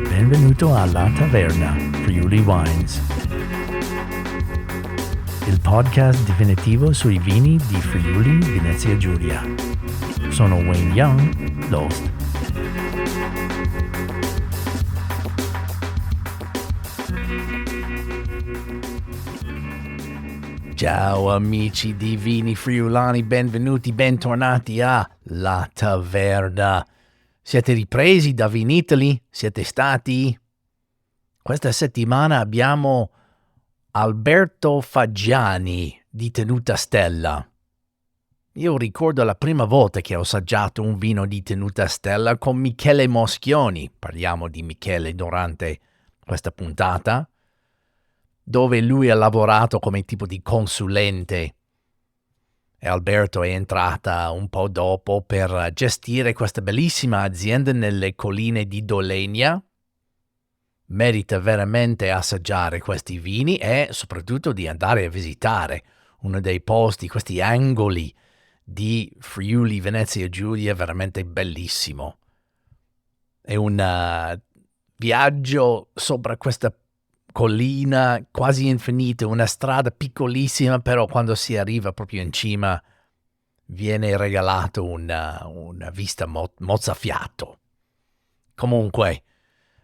Benvenuto alla Taverna, Friuli Wines, il podcast definitivo sui vini di Friuli Venezia Giulia. Sono Wayne Young, l'host. Ciao amici di vini friulani, benvenuti, bentornati a La Taverna. Siete ripresi da Vinitaly? Siete stati? Questa settimana abbiamo Alberto Faggiani di Tenuta Stella. Io ricordo la prima volta che ho assaggiato un vino di Tenuta Stella con Michele Moschioni. Parliamo di Michele durante questa puntata, dove lui ha lavorato come tipo di consulente e Alberto è entrata un po' dopo per gestire questa bellissima azienda nelle colline di Dolegna. Merita veramente assaggiare questi vini e soprattutto di andare a visitare uno dei posti, questi angoli di Friuli Venezia Giulia veramente bellissimo. È un viaggio sopra questa collina quasi infinita, una strada piccolissima, però quando si arriva proprio in cima viene regalato una vista mozzafiato. Comunque,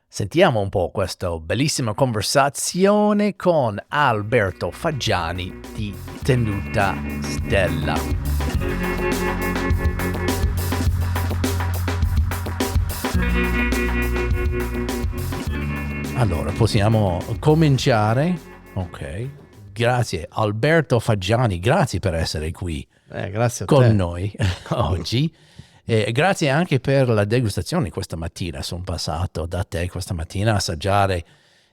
sentiamo un po' questa bellissima conversazione con Alberto Faggiani di Tenuta Stella. Allora, possiamo cominciare? Ok. Grazie Alberto Faggiani, grazie per essere qui Grazie a con te. noi oggi. Grazie anche per la degustazione questa mattina. Sono passato da te questa mattina a assaggiare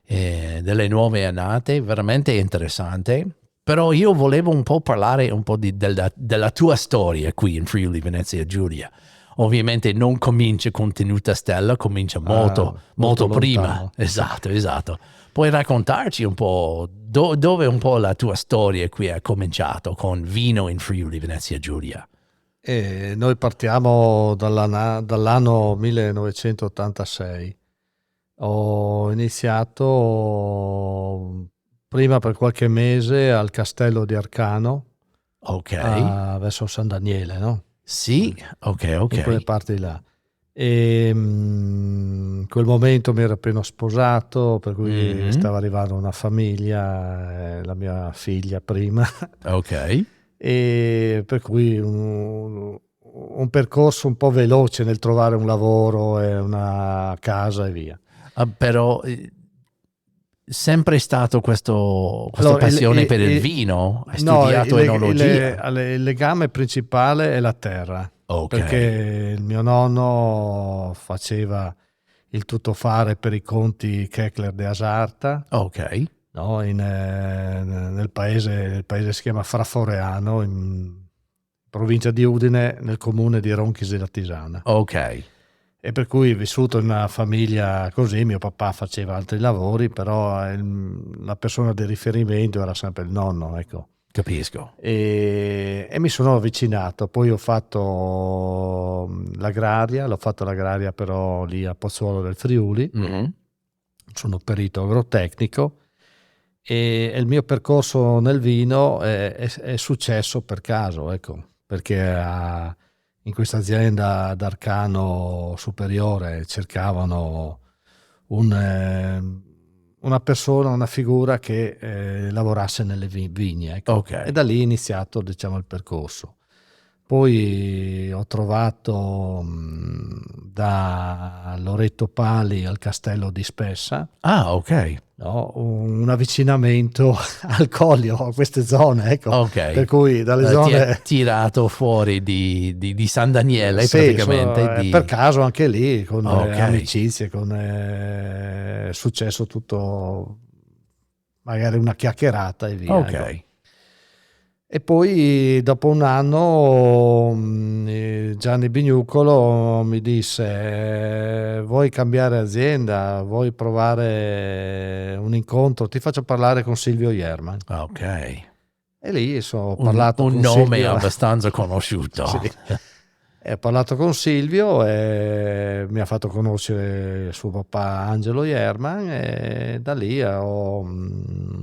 delle nuove annate, veramente interessante. Però io volevo un po' parlare un po' della tua storia qui in Friuli Venezia Giulia. Ovviamente non comincia con Tenuta Stella, comincia molto prima. Esatto. Puoi raccontarci un po' dove un po' la tua storia qui ha cominciato con vino in Friuli Venezia Giulia? E noi partiamo dall'anno 1986. Ho iniziato prima per qualche mese al castello di Arcano, Ok. verso San Daniele, no? Sì, ok. In quelle parti là. E in quel momento mi ero appena sposato, per cui stava arrivando una famiglia, la mia figlia prima. Ok. E per cui un percorso un po' veloce nel trovare un lavoro e una casa e via. Però sempre stato questa passione per il vino? Hai studiato enologia? Il legame principale è la terra. Ok. Perché il mio nonno faceva il tuttofare per i conti Kechler de Asarta. Ok. No, nel paese si chiama Fraforeano, in provincia di Udine, nel comune di Ronchis della Tisana. Ok. E per cui vissuto in una famiglia così, mio papà faceva altri lavori, però la persona di riferimento era sempre il nonno, ecco. Capisco. E mi sono avvicinato, poi ho fatto l'agraria però lì a Pozzuolo del Friuli, sono perito agrotecnico. E il mio percorso nel vino è successo per caso, ecco, perché in questa azienda d'Arcano Superiore cercavano una persona, una figura che lavorasse nelle vigne, ecco. Ok. E da lì è iniziato, diciamo, il percorso. Poi ho trovato da Loreto Pali al castello di Spessa. Ah, ok. No, un avvicinamento al Collio, a queste zone, ecco. Ok. Per cui dalle Ti zone ha tirato fuori di San Daniele, sì, praticamente. per caso anche lì, con Ok. amicizie, con successo tutto, magari una chiacchierata e via. Ok. Ecco. E poi dopo un anno Gianni Bignucolo mi disse vuoi cambiare azienda, vuoi provare un incontro, ti faccio parlare con Silvio Jerman. Ok. E lì ho parlato un con nome Silvio. abbastanza conosciuto. Sì. Ho parlato con Silvio e mi ha fatto conoscere suo papà Angelo Jerman e da lì ho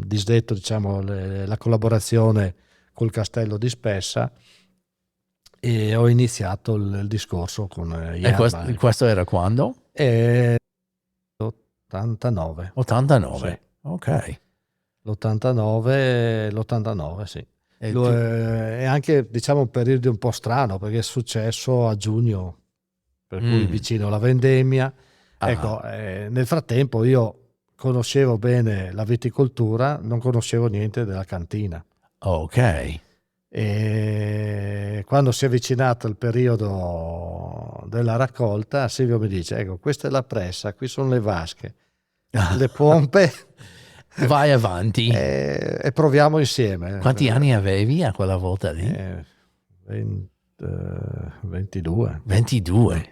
disdetto, diciamo, la collaborazione col Castello di Spessa e ho iniziato il discorso con Jerman. E questo era quando? 89. 89. Sì. Ok. L'89, sì. È anche, diciamo, un periodo un po' strano perché è successo a giugno, per cui vicino alla vendemmia. Ecco, nel frattempo io conoscevo bene la viticoltura, non conoscevo niente della cantina. Ok. E quando si è avvicinato il periodo della raccolta, Silvio mi dice: ecco, questa è la pressa, qui sono le vasche, le pompe. Vai avanti. E proviamo insieme. Quanti anni avevi a quella volta lì? 22. 22.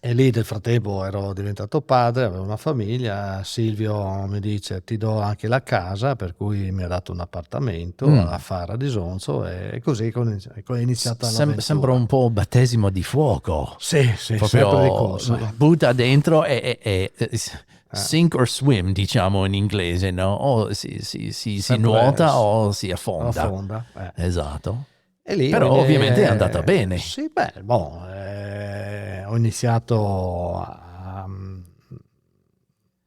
E lì nel frattempo ero diventato padre, avevo una famiglia. Silvio mi dice ti do anche la casa, per cui mi ha dato un appartamento a Fara di Sonzo e così è iniziata l'avventura. Sembra un po' battesimo di fuoco. Sì, proprio sempre di corsa. Butta dentro e sink or swim, diciamo in inglese, no? O si nuota o si affonda. Esatto. E lì però ovviamente è andata bene. Sì, ho iniziato a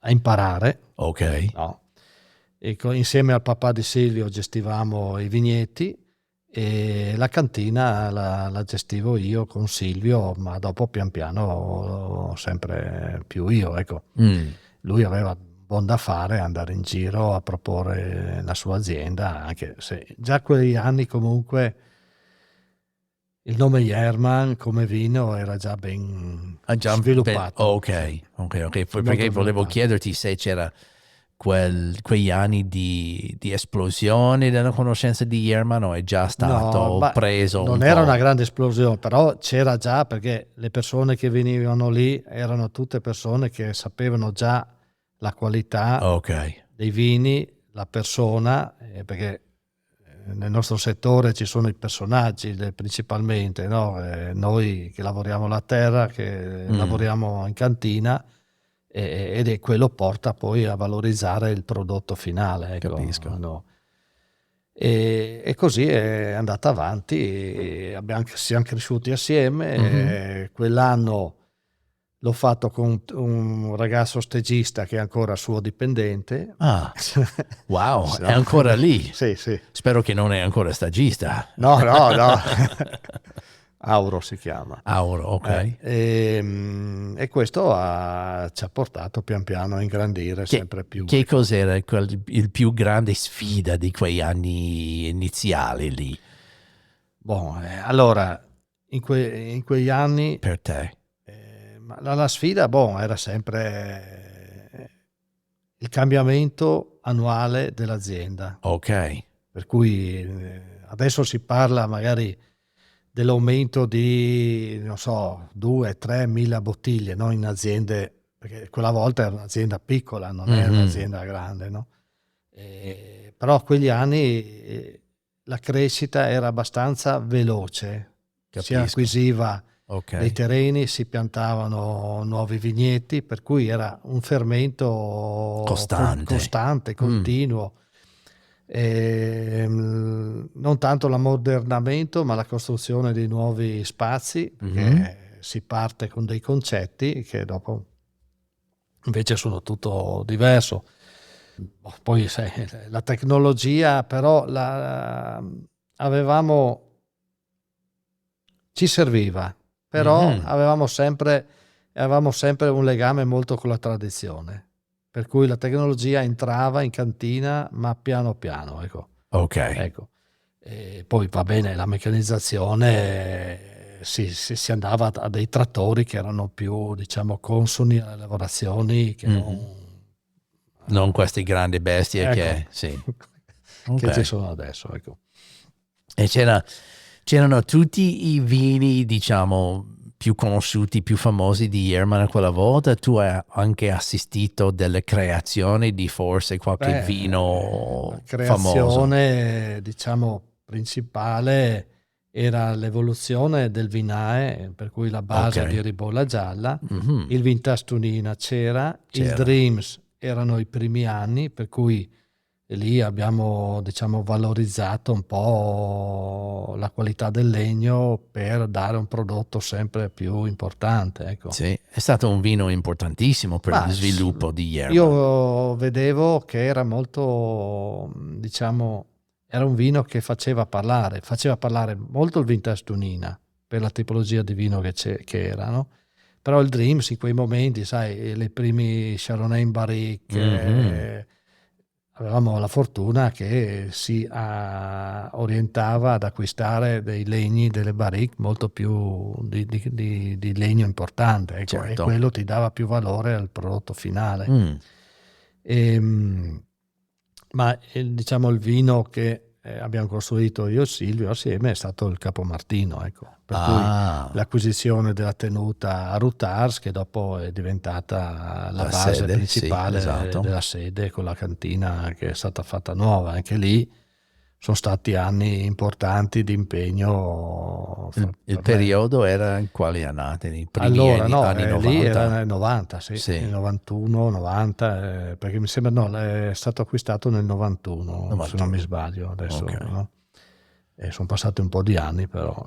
imparare. Ok. No? E insieme al papà di Silvio gestivamo i vigneti e la cantina la gestivo io con Silvio, ma dopo pian piano sempre più io. Ecco. Lui aveva buon da fare andare in giro a proporre la sua azienda, anche se già quegli anni comunque il nome Jerman come vino era già ben sviluppato. Ok. Perché volevo chiederti se c'era quegli anni di esplosione della conoscenza di Jerman o è già stato preso non era una grande esplosione, però c'era già, perché le persone che venivano lì erano tutte persone che sapevano già la qualità dei vini, la persona, perché nel nostro settore ci sono i personaggi principalmente, no? Noi che lavoriamo la terra, che lavoriamo in cantina, ed è quello porta poi a valorizzare il prodotto finale. Ecco, capisco. No? E così è andata avanti, siamo cresciuti assieme. Quell'anno l'ho fatto con un ragazzo stagista che è ancora suo dipendente. Wow, è ancora lì? Sì. Spero che non è ancora stagista. No. Auro si chiama. Auro, ok. E questo ci ha portato pian piano a ingrandire sempre più. Che cos'era il più grande sfida di quegli anni iniziali lì? Allora, in quegli anni... Per te? La sfida, era sempre il cambiamento annuale dell'azienda. Ok. Per cui adesso si parla magari dell'aumento di, 2-3 mila bottiglie, no? In aziende, perché quella volta era un'azienda piccola, non era un'azienda grande, no? Però quegli anni la crescita era abbastanza veloce. Capisco. Si acquisiva dei terreni, si piantavano nuovi vigneti, per cui era un fermento costante, continuo. Non tanto l'ammodernamento, ma la costruzione di nuovi spazi, perché si parte con dei concetti che dopo invece sono tutto diverso. Poi la tecnologia, però ci serviva, però avevamo sempre un legame molto con la tradizione, per cui la tecnologia entrava in cantina, ma piano piano, ecco. E poi va bene, la meccanizzazione, si andava a dei trattori che erano più, diciamo, consoni alle lavorazioni che non queste grandi bestie che ci sono adesso, ecco. E c'erano tutti i vini, diciamo, più conosciuti, più famosi di Jerman quella volta. Tu hai anche assistito delle creazioni di forse qualche vino La famoso. creazione, diciamo, principale era l'evoluzione del Vinae, per cui la base Ok. di Ribolla Gialla, Mhm. il Vintastunina c'era, il C'era. Dreams erano i primi anni, per cui lì abbiamo, diciamo, valorizzato un po' la qualità del legno per dare un prodotto sempre più importante, ecco. Sì, è stato un vino importantissimo per lo Ma sviluppo di Jerman. io vedevo che era molto, diciamo, era un vino che faceva parlare molto il Vintage Tunina per la tipologia di vino che era, no? Però il Dreams in quei momenti, sai, le primi Chardonnay in barrique, Mhm. avevamo la fortuna che si orientava ad acquistare dei legni, delle barrique molto più di legno importante, ecco, e Certo. quello ti dava più valore al prodotto finale. Mm. Ma diciamo il vino che abbiamo costruito io e Silvio assieme è stato il Capomartino, ecco. Per cui Ah, l'acquisizione della tenuta a Rutars, che dopo è diventata la la base sede, sì, principale esatto. della sede con la cantina che è stata fatta nuova. Anche lì sono stati anni importanti di impegno Il per me. periodo era in quali annate? Nei primi Allora, no, anni lì era 90? nel 90, sì, nel Sì, 91, 90, perché mi sembra, no, è stato acquistato nel 91, se non mi 91. sbaglio adesso, Ok. no? E sono passati un po' di anni, però.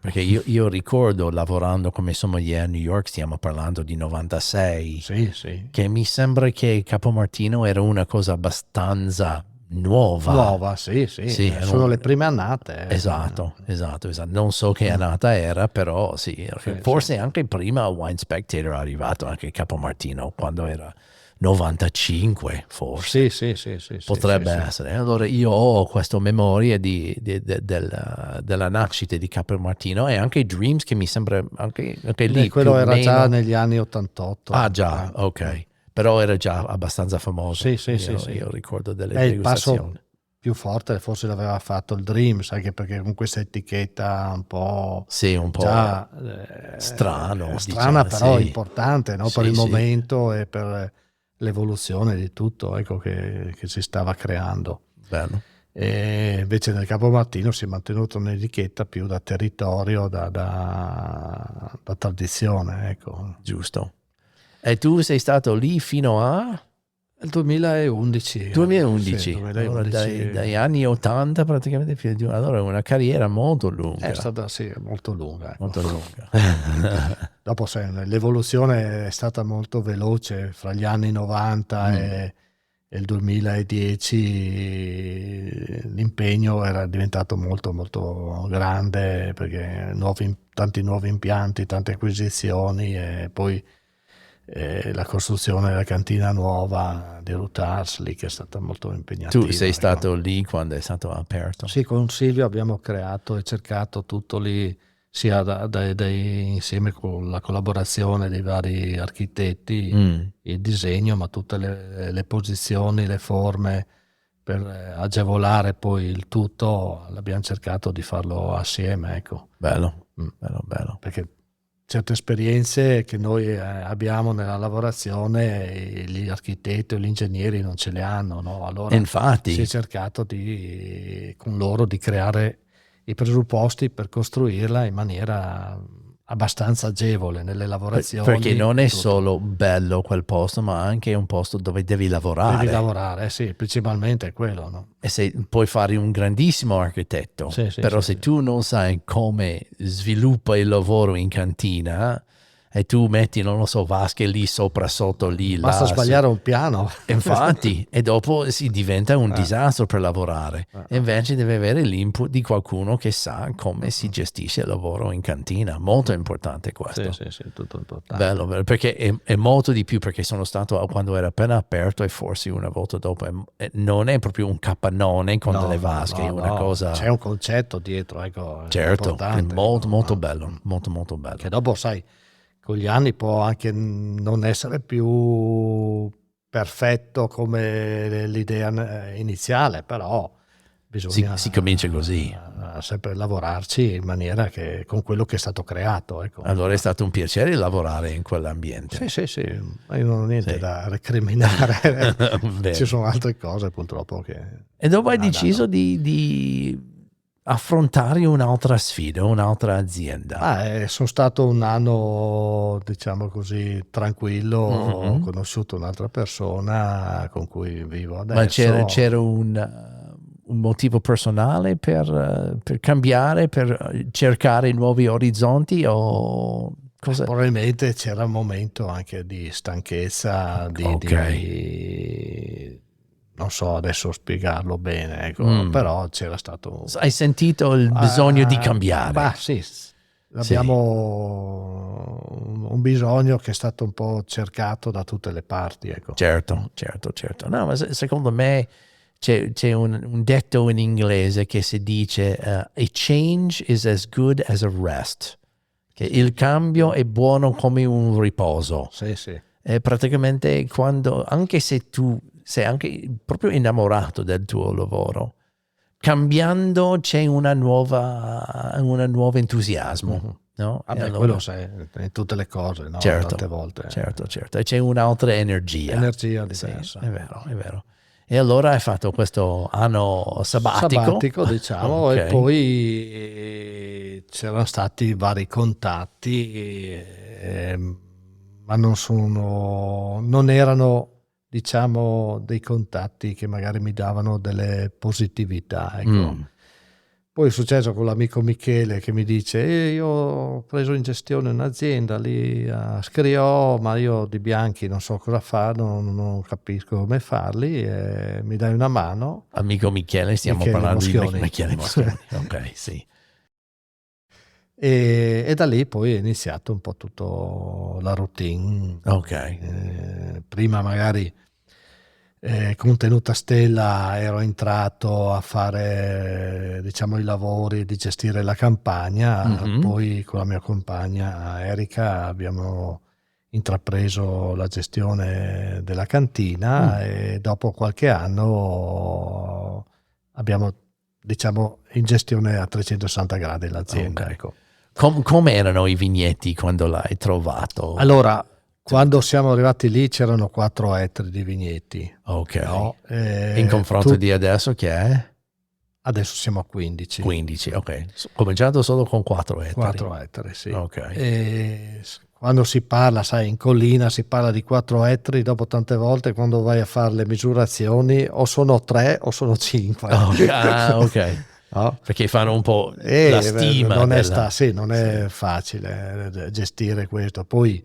Perché io ricordo lavorando come sommelier a New York, stiamo parlando di 96, Sì, sì. che mi sembra che Capomartino era una cosa abbastanza nuova. Nuova, sì, sì, Sì, sono le prime annate. esatto, esatto, esatto. Non so che annata era, però sì, Sì, sì. forse anche prima Wine Spectator è arrivato anche Capomartino, quando era 95, forse. Sì, sì, sì, sì, sì, sì, Potrebbe sì. essere. Allora io ho questa memoria della nascita di Capomartino e anche Dreams che mi sembra anche lì più o Quello era già meno. negli anni 88. Ah già, ok. Però era già abbastanza famoso. Sì, sì, sì, sì. Io ricordo delle Il passo degustazioni. più forte forse l'aveva fatto il Dreams, anche perché con questa etichetta un po' Sì, un po' già strano, strana, diciamo, però sì. importante, no? Per Sì, il sì. momento e per l'evoluzione di tutto, ecco, che si stava creando. Bello, E invece nel Capomartino si è mantenuto un'etichetta più da territorio, da tradizione, ecco. giusto. E tu sei stato lì fino a Nel 2011, sì, 2011, allora 2011 dai anni 80 praticamente allora una carriera molto è lunga, stata sì, molto lunga, ecco. molto lunga. Dopo sai, l'evoluzione è stata molto veloce fra gli anni 90 Mm. e il 2010 l'impegno era diventato molto molto grande perché tanti nuovi impianti, tante acquisizioni e poi la costruzione della cantina nuova di Rutars lì che è stata molto Tu sei impegnativa, ecco. stato lì quando è stato aperto? Sì, con Silvio abbiamo creato e cercato tutto lì, sia insieme con la collaborazione dei vari architetti, Mm, il disegno, ma tutte le posizioni, le forme per agevolare poi il tutto, l'abbiamo cercato di farlo assieme, ecco. bello, Mm. bello, bello. Perché certe esperienze che noi abbiamo nella lavorazione, gli architetti o gli ingegneri non ce le hanno, no? E Allora si è infatti, cercato con loro di creare i presupposti per costruirla in maniera abbastanza agevole nelle perché lavorazioni non e è tutto. solo bello quel posto, ma anche un posto dove devi Devi lavorare. lavorare, sì, principalmente è quello, no? E se puoi fare un grandissimo architetto, Sì, sì, però sì, se sì. tu non sai come sviluppa il lavoro in cantina e tu metti, non lo so, vasche lì sopra, sotto, lì, Basta là, sbagliare un piano. infatti, e dopo si diventa un Eh, disastro per lavorare. eh, E invece deve avere l'input di qualcuno che sa eh, come si eh. gestisce il lavoro in cantina. Molto importante Sì, questo. sì, sì, tutto Bello, importante. bello, perché è molto di più, perché sono stato quando era appena aperto e forse una volta dopo, non è proprio un capannone con delle No, no, vasche, è no, una no, c'è cosa, un concetto dietro, ecco, è certo, è importante, molto ecco. molto bello, molto molto Che bello. dopo, sai, con gli anni può anche non essere più perfetto come l'idea iniziale, però Si comincia così. bisogna sempre lavorarci in maniera che con quello che è stato creato. Ecco. Allora è stato un piacere lavorare in quell'ambiente. Sì, ma io non ho niente Sì. da recriminare. Bene. Ci sono altre cose purtroppo che... E dopo hai Ah, deciso no. di affrontare un'altra sfida, un'altra azienda. Sono stato un anno, diciamo così, tranquillo, ho Mhm. conosciuto un'altra persona con cui vivo adesso. Ma c'era un motivo personale per cambiare, per cercare nuovi orizzonti o cosa? Probabilmente c'era un momento anche di stanchezza, non so adesso spiegarlo bene, ecco, però c'era stato... Hai sentito il bisogno di cambiare? Sì, abbiamo un bisogno che è stato un po' cercato da tutte le parti, ecco. Certo. No, ma secondo me c'è un detto in inglese che si dice a change is as good as a rest. Che il cambio è buono come un riposo. Sì. E praticamente quando, anche se tu sei anche proprio innamorato del tuo lavoro, cambiando c'è un nuovo entusiasmo. No? Vabbè, E allora, quello sai, in tutte le cose, no? certo, Tante volte. certo. E c'è un'altra energia. Energia Sì, diversa. è vero. E allora hai fatto questo anno sabbatico. Diciamo, Ok. e poi c'erano stati vari contatti, ma non erano, diciamo, dei contatti che magari mi davano delle positività, ecco. Poi è successo con l'amico Michele che mi dice io ho preso in gestione un'azienda lì a Scriò, ma io di bianchi non so cosa fare, non capisco come farli, mi dai una mano? Amico Michele, stiamo Michele parlando Moschioni. di Michele Moschioni. Ok, sì. E da lì poi è iniziato un po' tutto la routine. Ok. Prima magari con Tenuta Stella ero entrato a fare, diciamo, i lavori di gestire la campagna, poi con la mia compagna Erika abbiamo intrapreso la gestione della cantina e dopo qualche anno abbiamo, diciamo, in gestione a 360 gradi l'azienda. Ok. Ecco. Come erano i vigneti quando l'hai trovato? Allora, quando siamo arrivati lì c'erano 4 ettari di vigneti. Ok. No? In confronto di adesso che è? Adesso siamo a 15. 15, ok. Cominciato solo con 4 ettari. 4 ettari, sì. Ok. E quando si parla, sai, in collina si parla di 4 ettari, dopo tante volte quando vai a fare le misurazioni o sono 3 o sono 5. Ok. No? Perché fanno un po' la stima. Non è facile gestire questo. Poi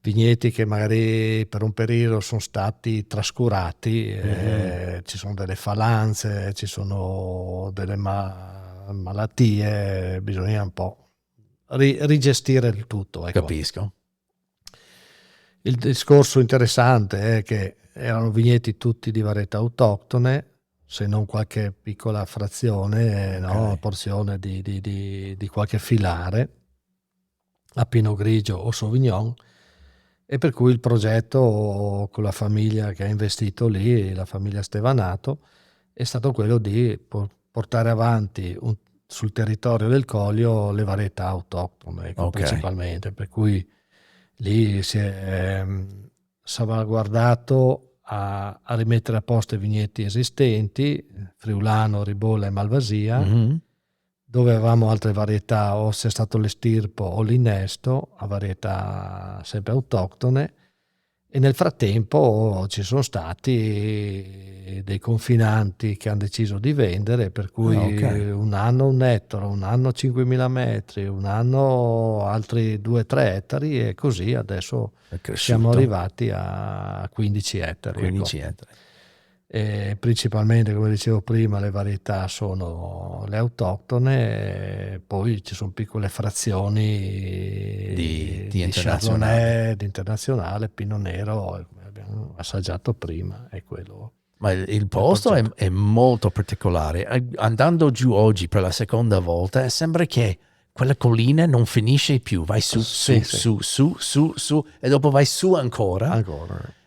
vigneti che magari per un periodo sono stati trascurati, ci sono delle falanze, ci sono delle malattie, bisogna un po' rigestire il tutto. Ecco. Capisco. Il discorso interessante è che erano vigneti tutti di varietà autoctone, se non qualche piccola frazione, no, porzione di qualche filare a Pinot Grigio o Sauvignon, e per cui il progetto con la famiglia che ha investito lì, la famiglia Stevanato, è stato quello di portare avanti sul territorio del Collio le varietà autoctone, principalmente, per cui lì si è salvaguardato a rimettere a posto i vigneti esistenti, Friulano, Ribolla e Malvasia, dove avevamo altre varietà, o sia stato l'estirpo o l'innesto, a varietà sempre autoctone, e nel frattempo ci sono stati dei confinanti che hanno deciso di vendere, per cui un anno 1 ettaro, un anno 5.000 metri, un anno altri 2-3 ettari, e così adesso siamo arrivati a 15 ettari. 15 ettari. E principalmente, come dicevo prima, le varietà sono le autoctone, e poi ci sono piccole frazioni di Chardonnay, di internazionale, Pinot Nero, come abbiamo assaggiato prima, è quello. Ma il posto è molto particolare. Andando giù oggi per la seconda volta sembra che quella collina non finisce più, vai su, su, e dopo vai su ancora.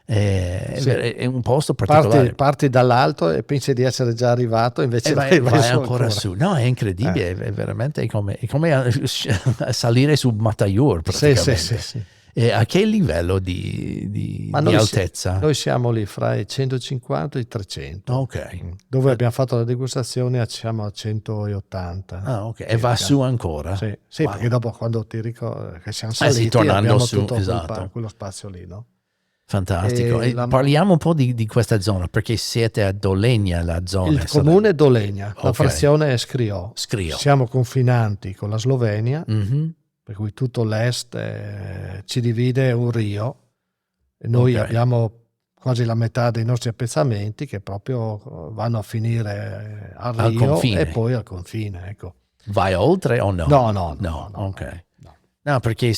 Sì. È un posto particolare. Parti dall'alto e pensi di essere già arrivato, invece vai su ancora su. No, è incredibile, è veramente come salire su Mataiur praticamente. Sì. E a che livello di altezza? Noi siamo lì fra i 150 e i 300. Ok. Dove abbiamo fatto la degustazione siamo a 180. Ah, ok. E va su ancora? Sì, Wow. perché dopo quando ti ricordi che siamo saliti sì, tornando abbiamo su, tutto esatto. quello spazio lì, no? Fantastico. E parliamo un po' di questa zona, perché siete a Dolegna, la zona. Il comune è Dolegna, la Ok. frazione è Scriò. Scriò. Siamo confinanti con la Slovenia, Mhm. per cui tutto l'est ci divide un rio e noi abbiamo quasi la metà dei nostri appezzamenti che proprio vanno a finire al rio confine. e poi al confine, ecco. Vai oltre o no? No. Ok. No, perché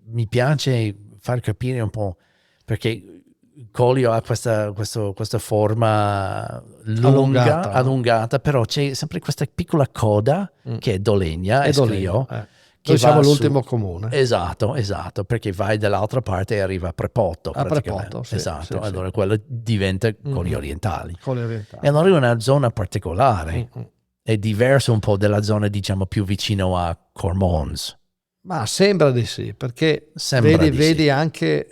mi piace far capire un po', perché Collio ha questa forma lunga, allungata, però c'è sempre questa piccola coda che è Dolegna, è Scriò. Noi siamo l'ultimo comune. Esatto, perché vai dall'altra parte e arriva a Prepoto. A Prepoto, sì. Esatto, allora quello diventa Colli Orientali. Colli Orientali. E allora è una zona particolare, è diverso un po' della zona, diciamo, più vicino a Cormons. Ma sembra di sì, perché vedi anche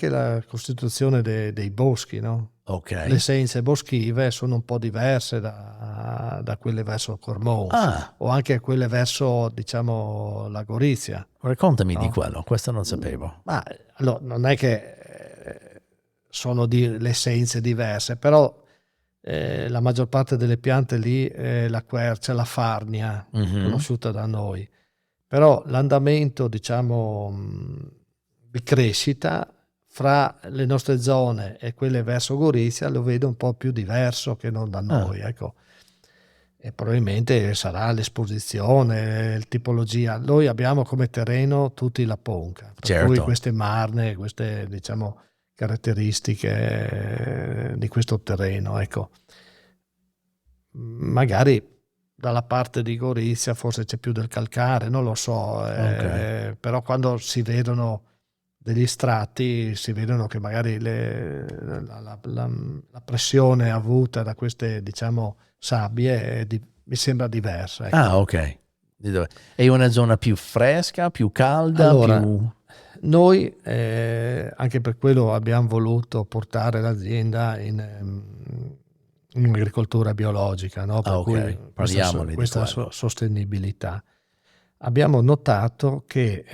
la costituzione dei boschi, no? Okay. Le essenze boschive sono un po' diverse da quelle verso Cormons o anche quelle verso, diciamo, la Gorizia. Raccontami di quello, questo non sapevo. Ma allora, non è che sono le essenze diverse, però la maggior parte delle piante lì è la quercia, la farnia, conosciuta da noi. Però l'andamento, diciamo, di crescita fra le nostre zone e quelle verso Gorizia lo vedo un po' più diverso che non da noi, ecco. E probabilmente sarà l'esposizione, la tipologia. Noi abbiamo come terreno tutti la ponca, per cui queste marne, queste, diciamo, caratteristiche di questo terreno, ecco. Magari dalla parte di Gorizia forse c'è più del calcare, non lo so, però quando si vedono degli strati si vedono che magari la pressione avuta da queste, diciamo, sabbie mi sembra diversa. Ecco. Ok. È una zona più fresca, più calda? Allora, noi anche per quello abbiamo voluto portare l'azienda in un'agricoltura biologica, no? Per cui questa sostenibilità. Abbiamo notato che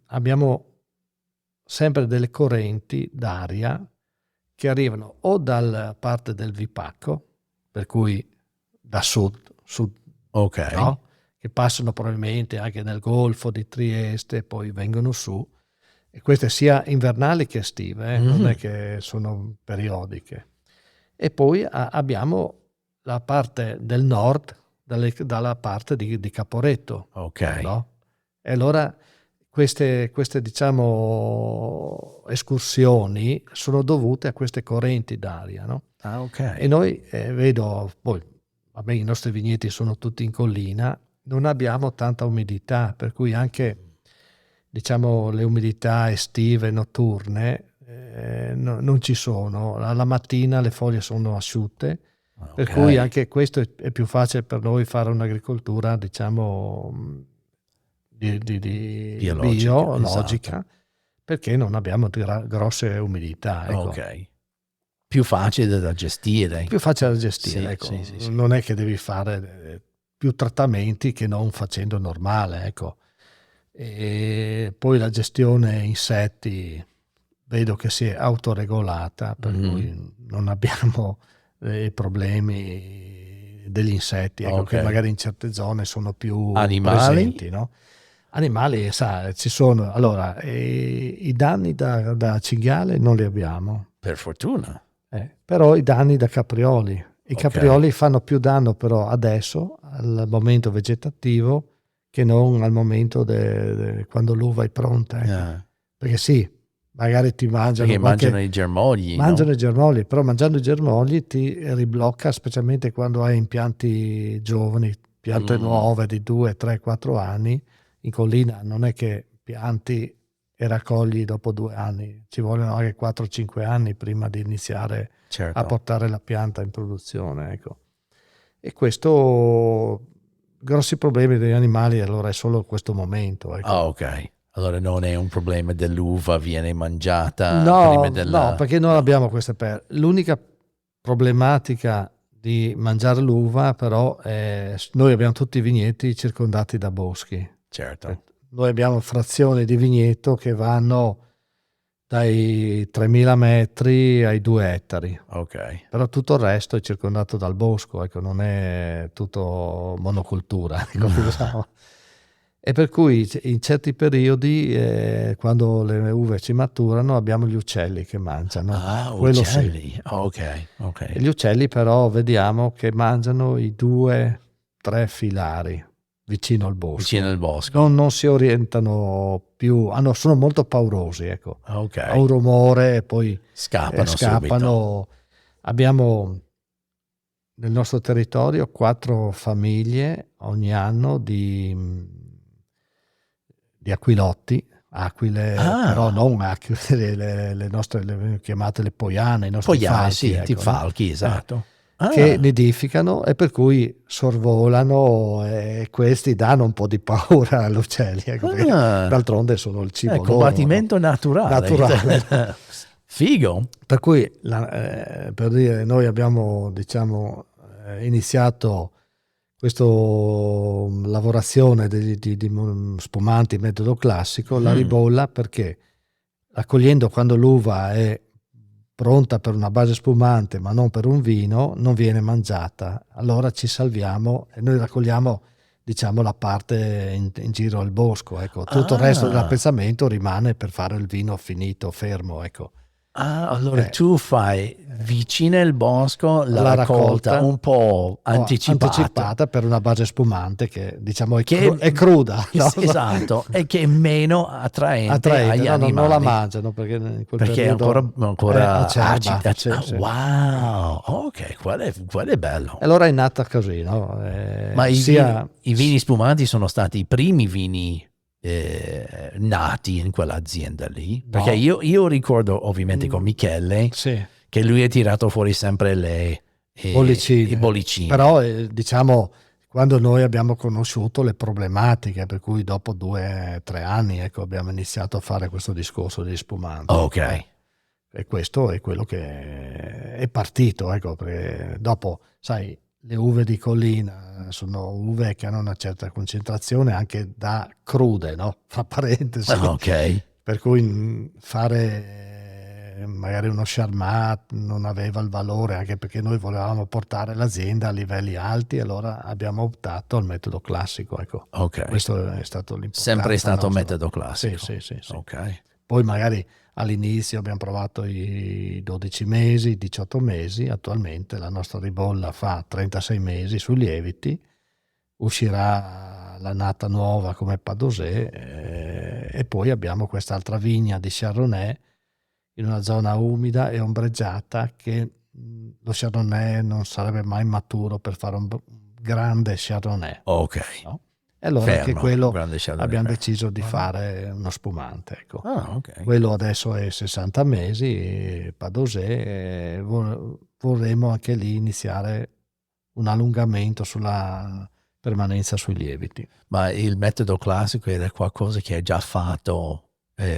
abbiamo sempre delle correnti d'aria che arrivano o dalla parte del Vipacco, per cui da sud, no? Che passano probabilmente anche nel Golfo di Trieste e poi vengono su, e queste sia invernali che estive, non è che sono periodiche. E poi abbiamo la parte del nord, dalla parte di Caporetto. No? E allora queste diciamo escursioni sono dovute a queste correnti d'aria, no? E noi vedo, poi vabbè, i nostri vigneti sono tutti in collina, non abbiamo tanta umidità, per cui anche, diciamo, le umidità estive notturne non ci sono. La mattina le foglie sono asciutte, per cui anche questo è più facile per noi fare un'agricoltura, diciamo, biologica, perché non abbiamo grosse umidità. Ecco. Più facile da gestire. Ecco. Sì. Non è che devi fare più trattamenti che non facendo normale, ecco. E poi la gestione insetti vedo che si è autoregolata, per cui non abbiamo problemi degli insetti, ecco, che magari in certe zone sono più presenti, no? Animali, ci sono. Allora, i danni da cinghiale non li abbiamo. Per fortuna. Però i danni da caprioli. I caprioli fanno più danno però adesso, al momento vegetativo, che non al momento quando l'uva è pronta. Ecco. Perché sì, magari ti mangiano. Perché mangiano i germogli. Mangiano i germogli, però mangiando i germogli ti riblocca, specialmente quando hai impianti giovani, piante nuove di 2, 3, 4 anni. In collina non è che pianti e raccogli dopo 2 anni. Ci vogliono anche 4-5 anni prima di iniziare a portare la pianta in produzione, ecco. E questo, grossi problemi degli animali, allora è solo questo momento, ecco. Ok. Allora non è un problema dell'uva, viene mangiata prima della... No, perché non abbiamo queste l'unica problematica di mangiare l'uva però è noi abbiamo tutti i vigneti circondati da boschi. Certo. Noi abbiamo frazioni di vigneto che vanno dai 3.000 metri ai 2 ettari. Ok. Però tutto il resto è circondato dal bosco, ecco, non è tutto monocultura. Ecco, e per cui in certi periodi, quando le uve ci maturano, abbiamo gli uccelli che mangiano. Quello uccelli. sì. Ok. E gli uccelli però vediamo che mangiano i 2-3 filari vicino al bosco. Vicino al bosco. Non si orientano più, sono molto paurosi, ecco. Ok. Ha un rumore e poi scappano. Subito. Abbiamo nel nostro territorio 4 famiglie ogni anno di aquilotti, aquile, però non aquile, le nostre chiamate le poiane, i nostri falchi. Sì, ecco, falchi, esatto. Che nidificano e per cui sorvolano e questi danno un po' di paura agli uccelli, ecco, perché d'altronde sono il cibo loro. Combattimento naturale. Figo. Per cui, per dire, noi abbiamo, diciamo, iniziato questa lavorazione di spumanti metodo classico, la ribolla, perché raccogliendo quando l'uva è pronta per una base spumante ma non per un vino, non viene mangiata. Allora ci salviamo e noi raccogliamo, diciamo, la parte in giro al bosco, ecco. Tutto il resto dell'appezzamento rimane per fare il vino finito, fermo, ecco. Allora tu fai vicino al bosco la raccolta un po' anticipata per una base spumante che, diciamo, è cruda, no? Esatto, e che è meno attraente agli animali. Non la mangiano perché in quel perché è ancora acida. Sì. Wow, ok, quello è bello. E allora è nata così, no? Ma i vini spumanti sono stati i primi vini nati in quell'azienda lì, perché io ricordo ovviamente con Michele che lui ha tirato fuori sempre le bollicine. Però diciamo, quando noi abbiamo conosciuto le problematiche, per cui dopo 2-3 anni, ecco, abbiamo iniziato a fare questo discorso degli spumanti. Ok. E questo è quello che è partito, ecco, perché dopo, sai, le uve di collina sono uve che hanno una certa concentrazione anche da crude, no? Fra parentesi. Ok. Per cui fare magari uno Charmat non aveva il valore, anche perché noi volevamo portare l'azienda a livelli alti, allora abbiamo optato al metodo classico, ecco. Ok. Questo è stato l'importante. Sempre stato metodo classico. Sì. Ok. Poi magari all'inizio abbiamo provato i 12 mesi, i 18 mesi, attualmente la nostra ribolla fa 36 mesi sui lieviti, uscirà l'annata nuova come Padosè e poi abbiamo quest'altra vigna di Chardonnay in una zona umida e ombreggiata che lo Chardonnay non sarebbe mai maturo per fare un grande Chardonnay. Ok. No? E allora Fermo, anche quello abbiamo deciso di fare uno spumante. Ecco. Okay. Quello adesso è 60 mesi, Padosè, vorremmo anche lì iniziare un allungamento sulla permanenza sui lieviti. Ma il metodo classico era qualcosa che hai già fatto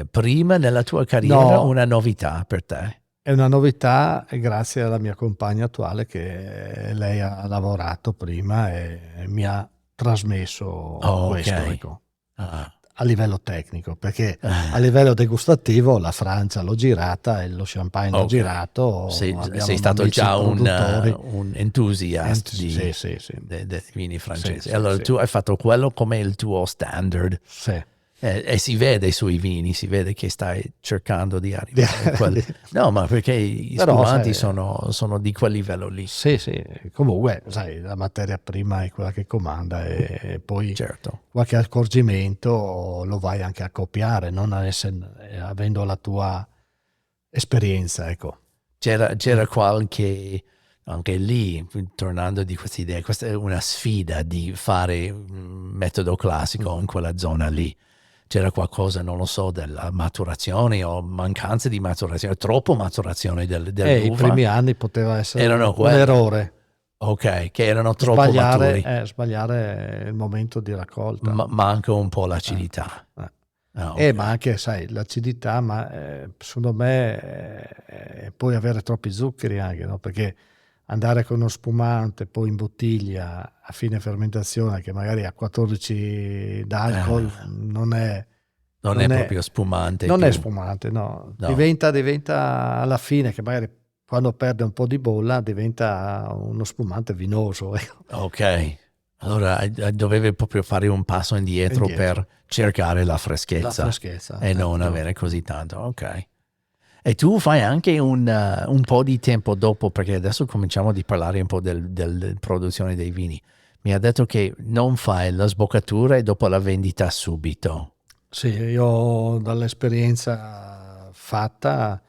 prima nella tua carriera o una novità per te? È una novità grazie alla mia compagna attuale che lei ha lavorato prima e mi ha trasmesso questo, ecco, a livello tecnico, perché a livello degustativo la Francia l'ho girata e lo champagne l'ho girato. Sei stato già un entusiasta dei vini francesi. Allora tu hai fatto quello come il tuo standard. Sì. E si vede sui vini, si vede che stai cercando di arrivare no, ma perché gli spumanti sono di quel livello lì. Sì, comunque sai, la materia prima è quella che comanda e poi qualche accorgimento lo vai anche a copiare, non avendo la tua esperienza, ecco. C'era qualche, anche lì, tornando di questa idea, questa è una sfida di fare un metodo classico in quella zona lì. c'era qualcosa, non lo so, della maturazione o mancanza di maturazione, troppo maturazione dell'uva. I primi anni poteva essere Erano un quelli. errore. Ok, che erano troppo maturi. Sbagliare il momento di raccolta. Manca un po' l'acidità. Okay. Ma anche, sai, l'acidità, ma secondo me puoi avere troppi zuccheri anche, no? Perché andare con uno spumante poi in bottiglia a fine fermentazione che magari ha 14 d'alcol non è proprio spumante. Non più. è spumante, no. Diventa alla fine che magari quando perde un po' di bolla diventa uno spumante vinoso. Ok, allora dovevi proprio fare un passo indietro per cercare la freschezza e non avere così tanto. Ok. E tu fai anche un po' di tempo dopo, perché adesso cominciamo a parlare un po' della produzione dei vini. Mi ha detto che non fai la sboccatura e dopo la vendita subito. Sì, io dall'esperienza fatta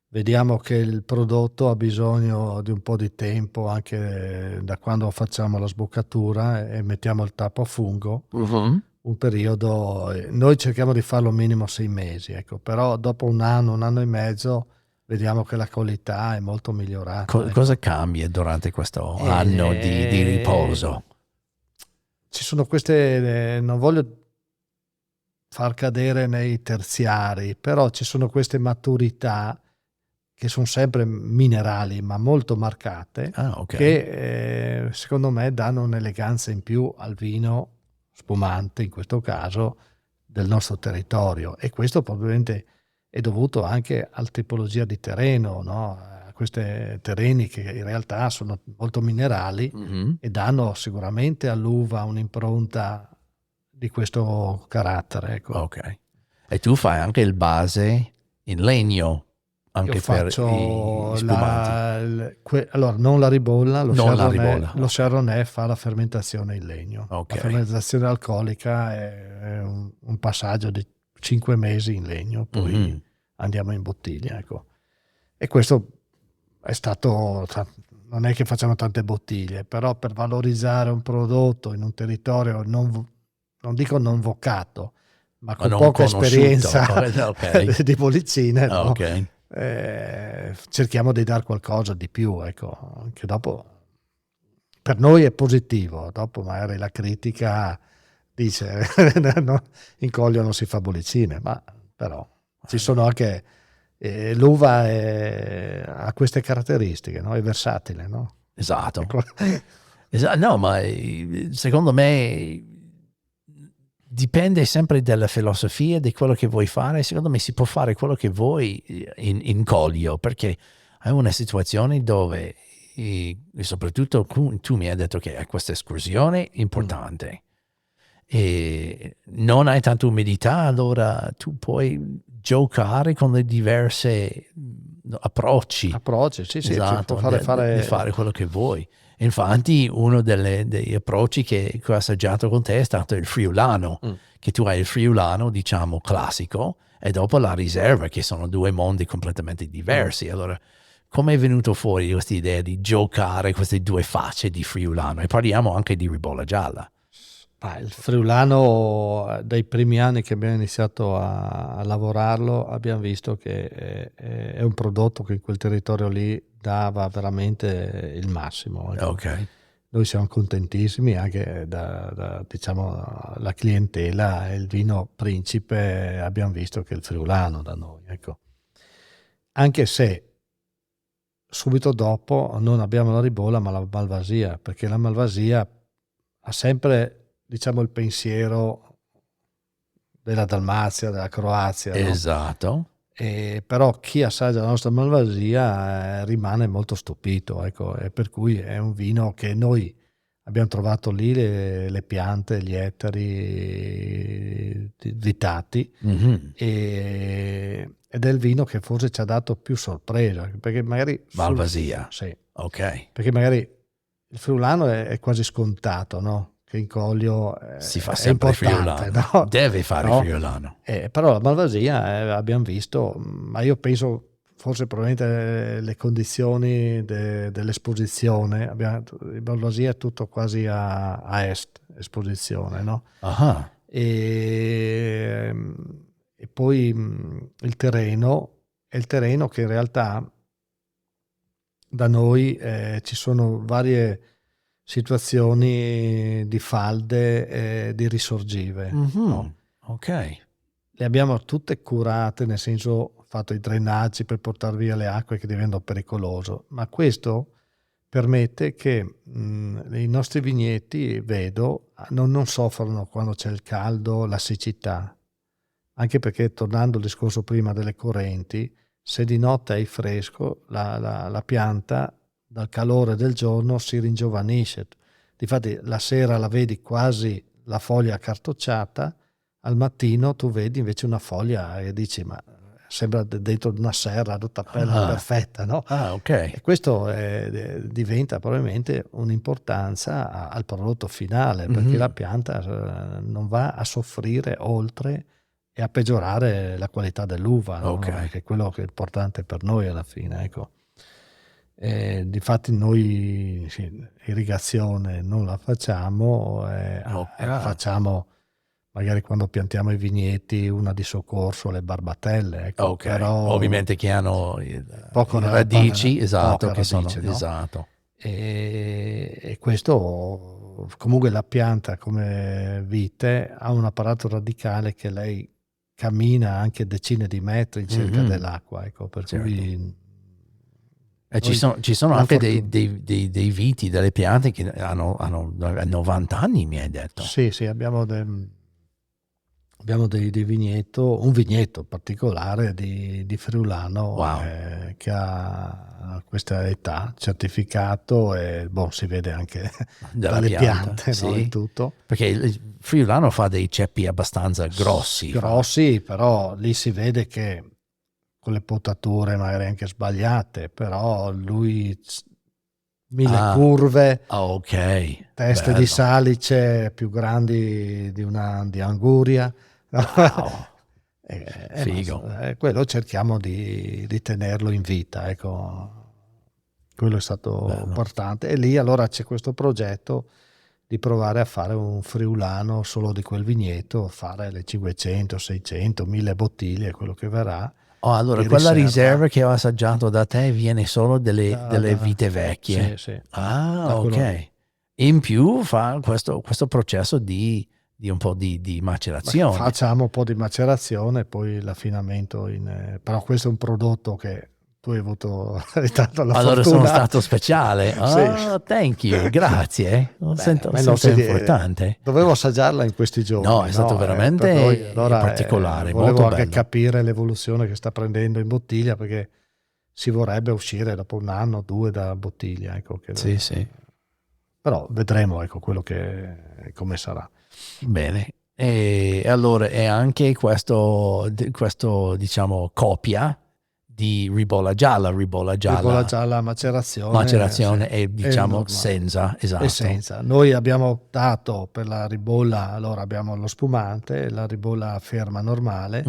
vediamo che il prodotto ha bisogno di un po' di tempo anche da quando facciamo la sboccatura e mettiamo il tappo a fungo. Un periodo, noi cerchiamo di farlo minimo 6 mesi, ecco, però dopo un anno e mezzo vediamo che la qualità è molto migliorata. Cosa cambia durante questo anno di riposo? Ci sono queste, non voglio far cadere nei terziari, però ci sono queste maturità che sono sempre minerali ma molto marcate, che secondo me danno un'eleganza in più al vino spumante, in questo caso del nostro territorio, e questo probabilmente è dovuto anche alla tipologia di terreno, no? A questi terreni che in realtà sono molto minerali e danno sicuramente all'uva un'impronta di questo carattere, ecco. Ok. E tu fai anche il base in legno anche Io faccio per i spumanti? allora non la ribolla, lo Chardonnay Chardonnay fa la fermentazione in legno. Ok. La fermentazione alcolica è un passaggio di 5 mesi in legno, poi andiamo in bottiglia, ecco. E questo è stato, non è che facciamo tante bottiglie, però per valorizzare un prodotto in un territorio non dico non vocato, ma con poca esperienza di bollicine, no? Cerchiamo di dare qualcosa di più, ecco, che dopo per noi è positivo, dopo magari la critica dice no, in Coglio non si fa bollicine, ma però ci sono anche l'uva ha queste caratteristiche, no? È versatile, no? Esatto. No, ma secondo me dipende sempre dalla filosofia di quello che vuoi fare. Secondo me si può fare quello che vuoi in Coglio, perché hai una situazione dove, e soprattutto tu mi hai detto che hai questa escursione importante e non hai tanta umidità, allora tu puoi giocare con le diverse approcci. Sì, esatto, può fare quello che vuoi. Infatti uno degli approcci che ho assaggiato con te è stato il friulano, che tu hai il friulano, diciamo, classico, e dopo la riserva, che sono due mondi completamente diversi. Allora, come è venuto fuori questa idea di giocare queste due facce di friulano? E parliamo anche di ribolla gialla. Il friulano, dai primi anni che abbiamo iniziato a lavorarlo, abbiamo visto che è un prodotto che in quel territorio lì dava veramente il massimo. Ok. Noi siamo contentissimi anche diciamo, la clientela e il vino principe, abbiamo visto che è il friulano da noi, ecco. Anche se subito dopo non abbiamo la ribolla ma la malvasia, perché la malvasia ha sempre, diciamo, il pensiero della Dalmazia, della Croazia, no? Esatto. Però chi assaggia la nostra malvasia rimane molto stupito, ecco, e per cui è un vino che noi abbiamo trovato lì le piante, gli ettari vitati, ed è il vino che forse ci ha dato più sorpresa, perché magari malvasia. Sì. Ok. Perché magari il friulano è quasi scontato, no? Che in Coglio si fa sempre friulano, no? Deve fare friulano. Però la malvasia abbiamo visto, ma io penso forse probabilmente le condizioni dell'esposizione, malvasia è tutto quasi a est esposizione, no? E poi il terreno che in realtà da noi ci sono varie situazioni di falde di risorgive, no? Ok. Le abbiamo tutte curate, nel senso fatto i drenaggi per portare via le acque che diventano pericoloso, ma questo permette che i nostri vigneti, vedo, non soffrono quando c'è il caldo, la siccità, anche perché, tornando al discorso prima delle correnti, se di notte hai fresco, la pianta dal calore del giorno si ringiovanisce. Difatti la sera la vedi quasi la foglia accartocciata, al mattino tu vedi invece una foglia e dici ma sembra dentro una serra tutta bella, perfetta, no? Ok. E questo diventa probabilmente un'importanza al prodotto finale, perché la pianta non va a soffrire oltre e a peggiorare la qualità dell'uva, no? Che è quello che è importante per noi alla fine, ecco. Difatti noi irrigazione non la facciamo, facciamo magari quando piantiamo i vigneti una di soccorso, le barbatelle, ecco. Però ovviamente che hanno poco radici, esatto, poche che radici, sono no? esatto. E questo, comunque la pianta come vite ha un apparato radicale che lei cammina anche decine di metri in cerca dell'acqua, ecco, per cui E ci sono anche dei viti, delle piante che hanno 90 anni, mi hai detto. Sì, abbiamo dei vigneto, un vigneto particolare di Friulano che ha questa età, certificato, e si vede anche dalle piante, sì. no, il tutto. Perché il friulano fa dei ceppi abbastanza grossi. Grossi, però lì si vede che con le potature magari anche sbagliate, però lui 1000 curve, teste bello. di salice più grandi di Anguria. Wow. Figo. Quello cerchiamo di tenerlo in vita, ecco. Quello è stato importante. E lì allora c'è questo progetto di provare a fare un friulano solo di quel vigneto, fare le 500, 600, 1000 bottiglie, quello che verrà. Allora, quella riserva che ho assaggiato da te viene solo delle vite vecchie. Sì. Ok. In più fa questo processo di un po' di macerazione. Facciamo un po' di macerazione e poi l'affinamento però questo è un prodotto che tu hai avuto tanto la allora fortuna. Sono stato speciale. Thank you, grazie. Sento importante. Dovevo assaggiarla in questi giorni. No, è stato veramente particolare, volevo molto anche bello. capire l'evoluzione che sta prendendo in bottiglia, perché si vorrebbe uscire dopo 1 anno o 2 da bottiglia, ecco, sì. Però vedremo, ecco, quello che come sarà. Bene. E allora è anche questo diciamo copia di ribolla gialla macerazione e diciamo senza, esatto. E senza. Noi abbiamo optato per la ribolla, allora abbiamo lo spumante, la ribolla ferma normale,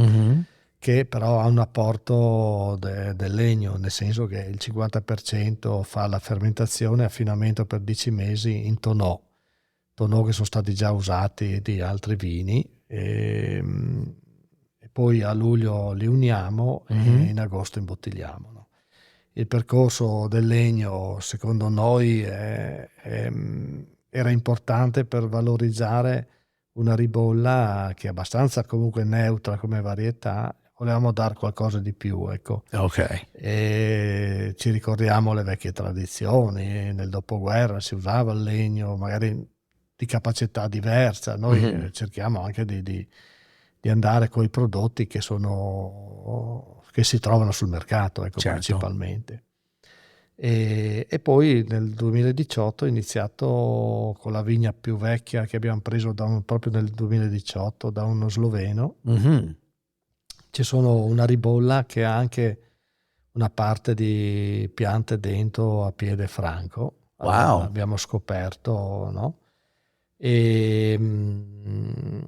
che però ha un apporto del legno, nel senso che il 50% fa la fermentazione e affinamento per 10 mesi in tonneau che sono stati già usati di altri vini, e poi a luglio li uniamo e in agosto imbottigliamo, no? Il percorso del legno secondo noi era importante per valorizzare una ribolla che è abbastanza comunque neutra come varietà. Volevamo dare qualcosa di più, ecco. E ci ricordiamo le vecchie tradizioni. Nel dopoguerra si usava il legno magari di capacità diversa. Noi cerchiamo anche di andare con i prodotti che si trovano sul mercato, ecco, principalmente. E poi nel 2018 ho iniziato con la vigna più vecchia che abbiamo preso proprio nel 2018 da uno sloveno. Ci sono una ribolla che ha anche una parte di piante dentro a piede franco. Abbiamo scoperto, no? E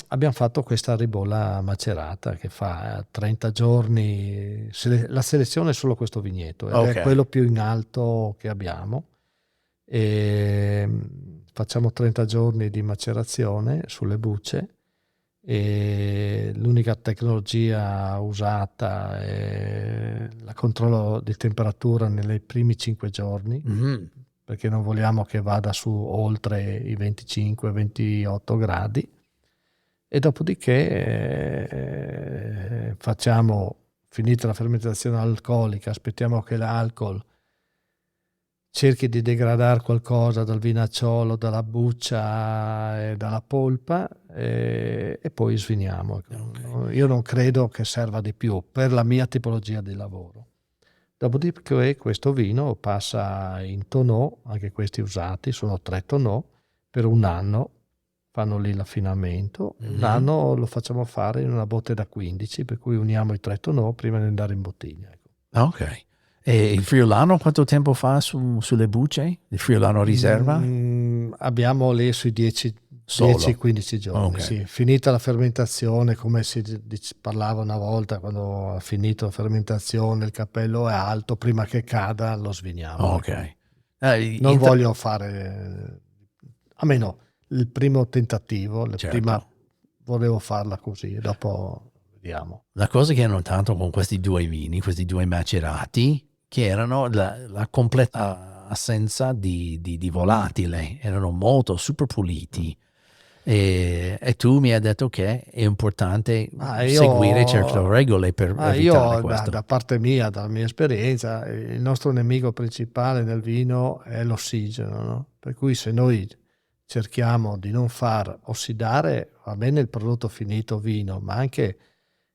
abbiamo fatto questa ribolla macerata che fa 30 giorni. La selezione è solo questo vigneto ed è quello più in alto che abbiamo. E facciamo 30 giorni di macerazione sulle bucce e l'unica tecnologia usata è il controllo di temperatura nei primi 5 giorni, perché non vogliamo che vada su oltre i 25-28 gradi, e dopodiché facciamo, finita la fermentazione alcolica, aspettiamo che l'alcol cerchi di degradare qualcosa dal vinacciolo, dalla buccia e dalla polpa, e poi sviniamo. Okay. Io non credo che serva di più per la mia tipologia di lavoro. Dopodiché questo vino passa in tonneau, anche questi usati, sono 3 tonneau, per un anno fanno lì l'affinamento, un anno lo facciamo fare in una botte da 15, per cui uniamo i 3 tonneau prima di andare in bottiglia. Ok. E il friulano quanto tempo fa sulle bucce? Il friulano riserva? Abbiamo lì sui 10-15 giorni. Okay. Sì. Finita la fermentazione, come si parlava una volta, quando ha finito la fermentazione, il cappello è alto, prima che cada lo sviniamo. Ok. Non voglio fare, a meno il primo tentativo, prima volevo farla così, dopo vediamo. La cosa che ho notato con questi due vini, questi due macerati, che erano la completa assenza di volatile, erano molto super puliti. E tu mi hai detto che è importante seguire certe regole per evitare questo. Da parte mia, dalla mia esperienza, il nostro nemico principale nel vino è l'ossigeno, no? Per cui se noi cerchiamo di non far ossidare, va bene il prodotto finito vino, ma anche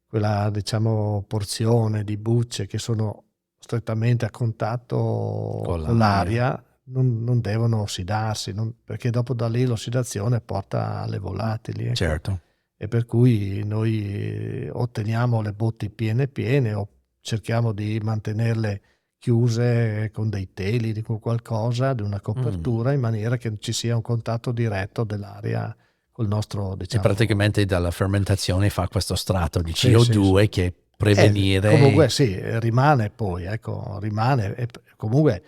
quella, diciamo, porzione di bucce che sono strettamente a contatto con l'aria, non devono ossidarsi, perché dopo da lì l'ossidazione porta alle volatili. Ecco. Certo. E per cui noi otteniamo le botti piene o cerchiamo di mantenerle chiuse con dei teli, con qualcosa, di una copertura, in maniera che ci sia un contatto diretto dell'aria col nostro, diciamo. E praticamente dalla fermentazione fa questo strato di CO2 che prevenire. Comunque sì, rimane poi, ecco, rimane. E comunque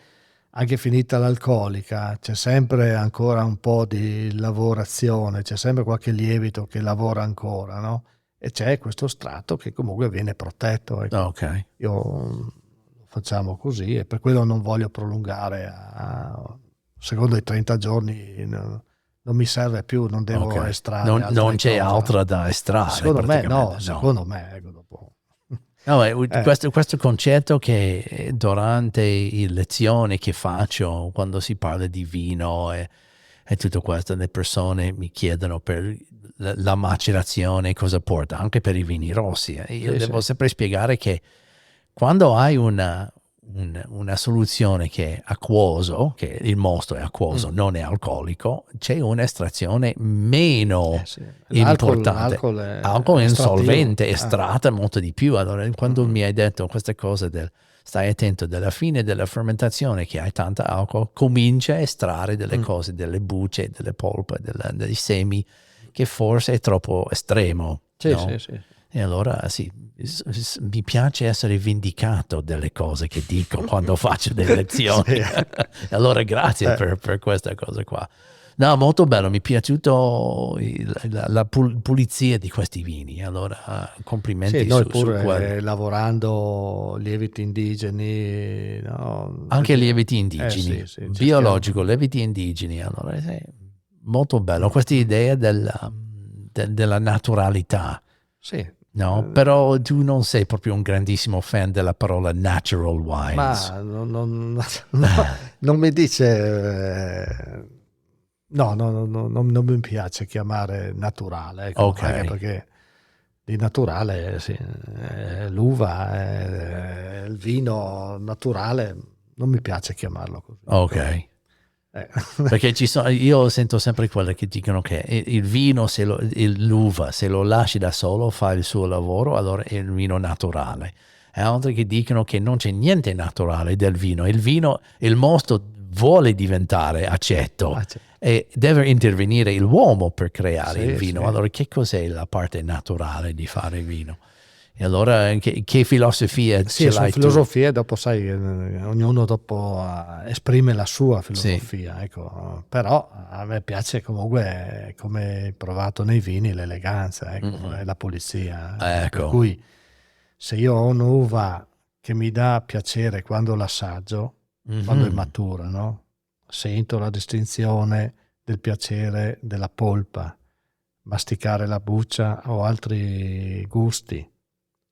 anche finita l'alcolica c'è sempre ancora un po' di lavorazione, c'è sempre qualche lievito che lavora ancora, no? E c'è questo strato che comunque viene protetto. Ecco. Ok. Io lo facciamo così e per quello non voglio prolungare secondo i 30 giorni. Non mi serve più, non devo estrarre. Non c'è altro da estrarre. Secondo me no, secondo me. Ecco, dopo. No, questo concetto che durante le lezioni che faccio, quando si parla di vino e tutto questo, le persone mi chiedono per la macerazione cosa porta, anche per i vini rossi. Io devo sempre spiegare che quando hai una soluzione che è acquoso, che il mosto è acquoso, non è alcolico, c'è un'estrazione meno importante. L'alcol è un solvente, estratta molto di più. Allora, quando mi hai detto queste cose stai attento della fine della fermentazione che hai tanta alcol, comincia a estrarre delle cose, delle bucce, delle polpe, dei semi, che forse è troppo estremo. Sì. E allora sì, mi piace essere vindicato delle cose che dico quando faccio delle lezioni. Allora grazie per questa cosa qua. No, molto bello, mi è piaciuto la pulizia di questi vini. Allora complimenti noi su pure quello. Lavorando lieviti indigeni. No? Anche lieviti indigeni, biologico, lieviti indigeni. Allora molto bello, questa idea della naturalità. Sì. No, però tu non sei proprio un grandissimo fan della parola natural wines. Ma non mi dice... non mi piace chiamare naturale. Ecco, ok. Perché di naturale, sì, l'uva, il vino naturale, non mi piace chiamarlo così. Ok. Perché io sento sempre quelle che dicono che il vino, l'uva, se lo lasci da solo fa il suo lavoro, allora è il vino naturale. E altri che dicono che non c'è niente naturale del vino. Il mosto vuole diventare aceto e deve intervenire l'uomo per creare il vino. Allora che cos'è la parte naturale di fare il vino? E allora che filosofia Sì, ce sono l'hai tu? filosofie, dopo sai, ognuno dopo esprime la sua filosofia, ecco. Però a me piace comunque, come hai provato nei vini, l'eleganza, ecco, e la pulizia. Per Ecco. cui se io ho un'uva che mi dà piacere quando l'assaggio, quando è matura, no? Sento la distinzione del piacere della polpa, masticare la buccia o altri gusti,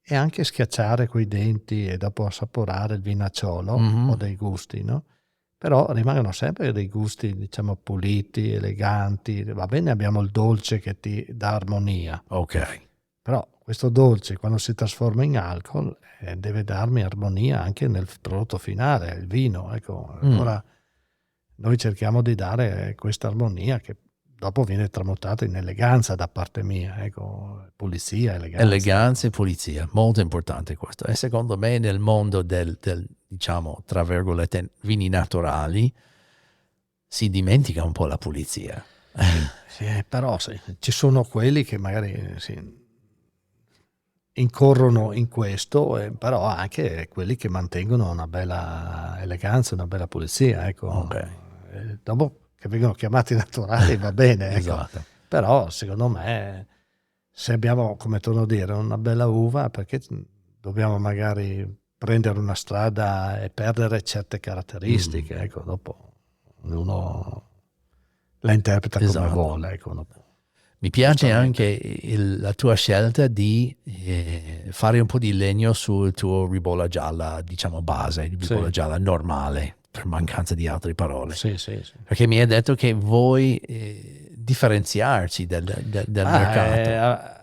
e anche schiacciare coi denti e dopo assaporare il vinacciolo o dei gusti, no? Però rimangono sempre dei gusti, diciamo, puliti, eleganti. Va bene, abbiamo il dolce che ti dà armonia. Ok. Però questo dolce, quando si trasforma in alcol, deve darmi armonia anche nel prodotto finale, il vino. Ecco. Allora noi cerchiamo di dare questa armonia che dopo viene tramutata in eleganza da parte mia. Ecco, pulizia, eleganza. Eleganza e pulizia, molto importante questo. E secondo me nel mondo del diciamo, tra virgolette, vini naturali, si dimentica un po' la pulizia. Sì, però sì, ci sono quelli che magari incorrono in questo, però anche quelli che mantengono una bella eleganza, una bella pulizia, ecco. Ok. Dopo che vengono chiamati naturali va bene, ecco. Esatto. Però secondo me se abbiamo, come torno a dire, una bella uva, perché dobbiamo magari prendere una strada e perdere certe caratteristiche, ecco, dopo ognuno la interpreta come vuole, ecco. Mi piace anche la tua scelta di fare un po' di legno sul tuo ribolla gialla, diciamo base, ribolla gialla normale, per mancanza di altre parole. Sì, sì, sì. Perché mi hai detto che vuoi differenziarci del mercato.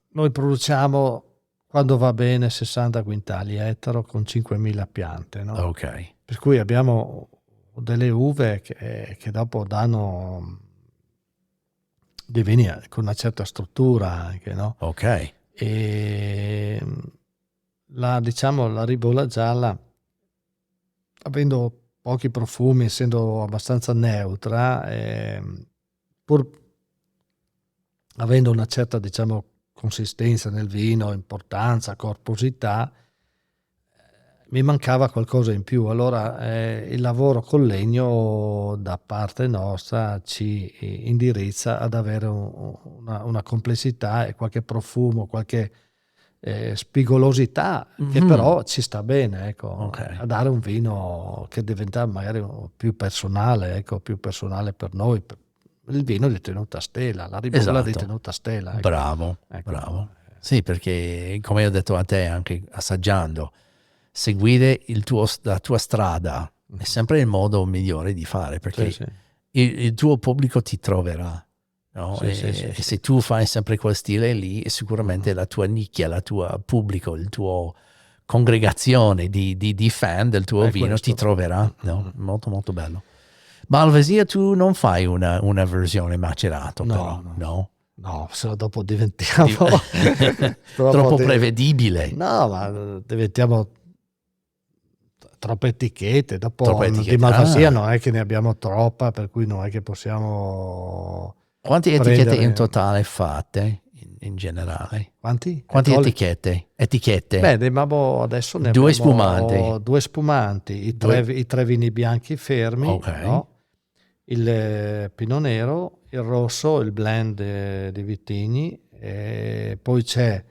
Noi produciamo, quando va bene, 60 quintali ettaro con 5.000 piante, no? Ok. Per cui abbiamo delle uve che dopo danno dei vini con una certa struttura anche, no? Ok. E diciamo, la ribolla gialla, avendo pochi profumi, essendo abbastanza neutra, pur avendo una certa, diciamo, consistenza nel vino, importanza, corposità, mi mancava qualcosa in più. Allora il lavoro col legno da parte nostra ci indirizza ad avere una complessità e qualche profumo, qualche spigolosità che però ci sta bene, ecco, a dare un vino che diventa magari più personale, ecco, più personale per noi, il vino di tenuta stella, la ribolla di tenuta stella. Ecco. Bravo, ecco. Bravo. Sì, perché come ho detto a te anche assaggiando, seguire la tua strada è sempre il modo migliore di fare, perché il tuo pubblico ti troverà. No? E se tu fai sempre quel stile lì, sicuramente la tua nicchia, il tuo pubblico, il tuo congregazione di fan del tuo vino ti troverà. No? Molto molto bello. Malvasia tu non fai una versione macerato, però, no? No, se no dopo diventiamo troppo prevedibile. No, ma diventiamo troppe etichette. Dopo di Malvasia non è che ne abbiamo troppa, per cui non è che possiamo. Quante etichette in totale fate in generale? Quanti? Etichette? Beh, adesso ne due abbiamo due spumanti, i tre vini bianchi fermi, no? Il Pinot Nero, il rosso, il blend di vitigni, e poi c'è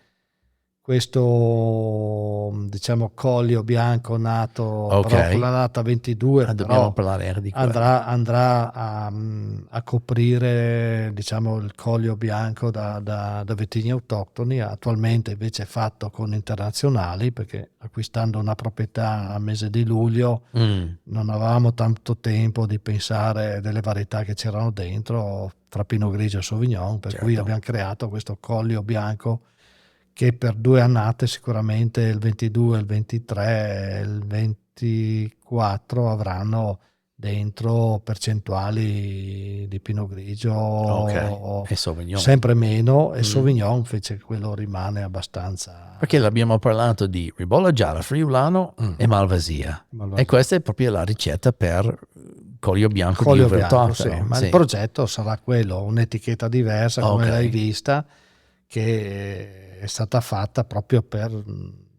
questo, diciamo, Collio bianco nato però con la data 22, dobbiamo parlare di andrà a coprire, diciamo, il Collio bianco da vitigni autoctoni. Attualmente invece è fatto con internazionali, perché acquistando una proprietà al mese di luglio non avevamo tanto tempo di pensare delle varietà che c'erano dentro tra Pinot Grigio e Sauvignon, per cui abbiamo creato questo Collio bianco che per 2 annate sicuramente il 22, il 23 e il 24 avranno dentro percentuali di Pinot Grigio e Sauvignon. Sempre meno, e Sauvignon invece quello rimane abbastanza. Perché l'abbiamo parlato di ribolla gialla, friulano e Malvasia. E questa è proprio la ricetta per Collio bianco di Uva Autoctono. Ma il progetto sarà quello, un'etichetta diversa come l'hai vista, che è stata fatta proprio per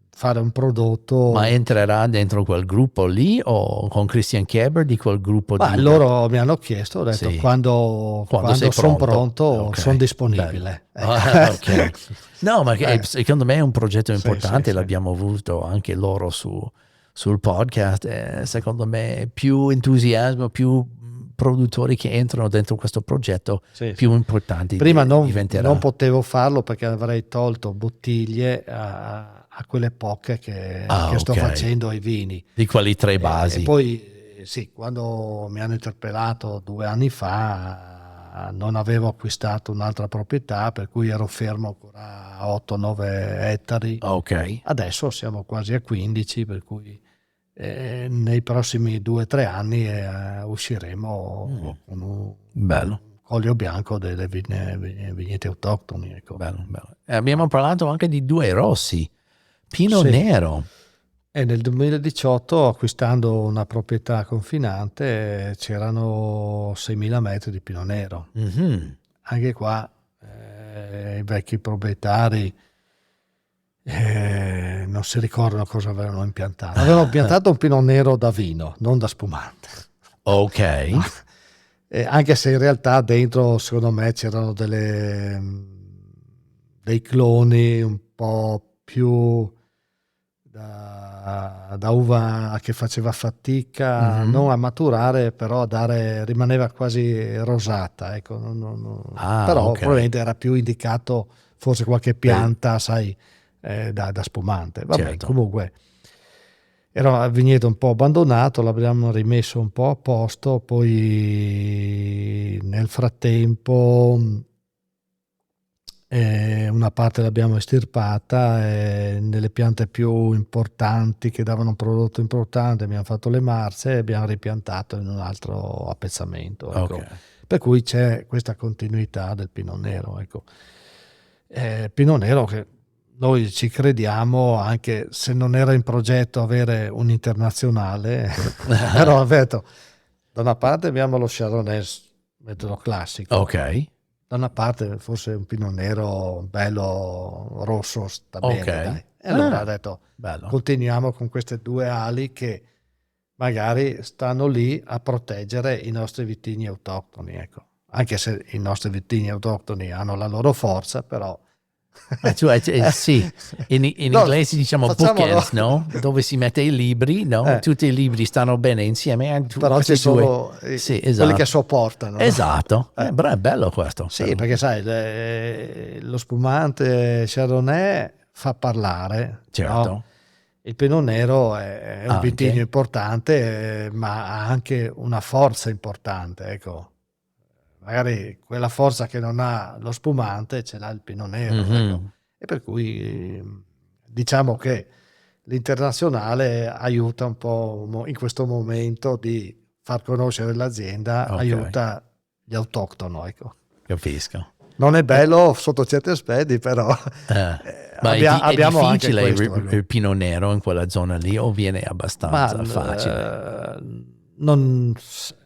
fare un prodotto. Ma entrerà dentro quel gruppo lì o con Christian Keber di quel gruppo di... Loro mi hanno chiesto, ho detto Sì. quando sei sono pronto. pronto Ok, sono disponibile. Ok. No, ma secondo me è un progetto importante, sì. l'abbiamo avuto anche loro sul podcast. Secondo me più entusiasmo, più produttori che entrano dentro questo progetto, più importanti Prima diventerà. non potevo farlo perché avrei tolto bottiglie a quelle poche che sto facendo ai vini. Di quelli 3 basi. E poi sì, quando mi hanno interpellato 2 anni fa non avevo acquistato un'altra proprietà, per cui ero fermo ancora a 8-9 ettari. Ok. Adesso siamo quasi a 15, per cui nei prossimi 2-3 anni usciremo con un olio bianco delle vigneti autoctoni. Ecco. Bello. Abbiamo parlato anche di 2 rossi, Pinot Nero. E nel 2018, acquistando una proprietà confinante, c'erano 6.000 metri di Pinot Nero. Mm-hmm. Anche qua i vecchi proprietari non si ricordano cosa avevano impiantato. Avevano impiantato un Pinot Nero da vino, non da spumante. Ok. Anche se in realtà dentro, secondo me, c'erano dei cloni un po' più da uva che faceva fatica non a maturare, però rimaneva quasi rosata, ecco. Però probabilmente era più indicato forse qualche pianta, sai, da spumante. Vabbè, certo. Comunque era un vigneto un po' abbandonato, l'abbiamo rimesso un po' a posto, poi nel frattempo una parte l'abbiamo estirpata e nelle piante più importanti che davano un prodotto importante abbiamo fatto le marce e abbiamo ripiantato in un altro appezzamento, ecco. Per cui c'è questa continuità del Pinot Nero, ecco. Pinot Nero che noi ci crediamo, anche se non era in progetto avere un internazionale, però avete, da una parte abbiamo lo Chardonnay metodo classico, ok. da una parte forse un Pinot Nero bello rosso sta bene, dai. E allora ho detto continuiamo con queste 2 ali che magari stanno lì a proteggere i nostri vitigni autoctoni, ecco. Anche se i nostri vitigni autoctoni hanno la loro forza, però sì, in inglese diciamo bookends, no? Dove si mette i libri, no? Tutti i libri stanno bene insieme. Però ci sono quelli che sopportano. Esatto, però è bello questo. Sì, perché sai, lo spumante Chardonnay fa parlare, certo. No? Il Pinot Nero è un vitigno importante, ma ha anche una forza importante, ecco. Magari quella forza che non ha lo spumante ce l'ha il Pinot Nero, ecco. E per cui diciamo che l'internazionale aiuta un po' in questo momento di far conoscere l'azienda, aiuta gli autoctono, ecco. Capisco. Non è bello sotto certi aspetti, però abbiamo è difficile anche questo, il Pinot Nero in quella zona lì o viene abbastanza facile?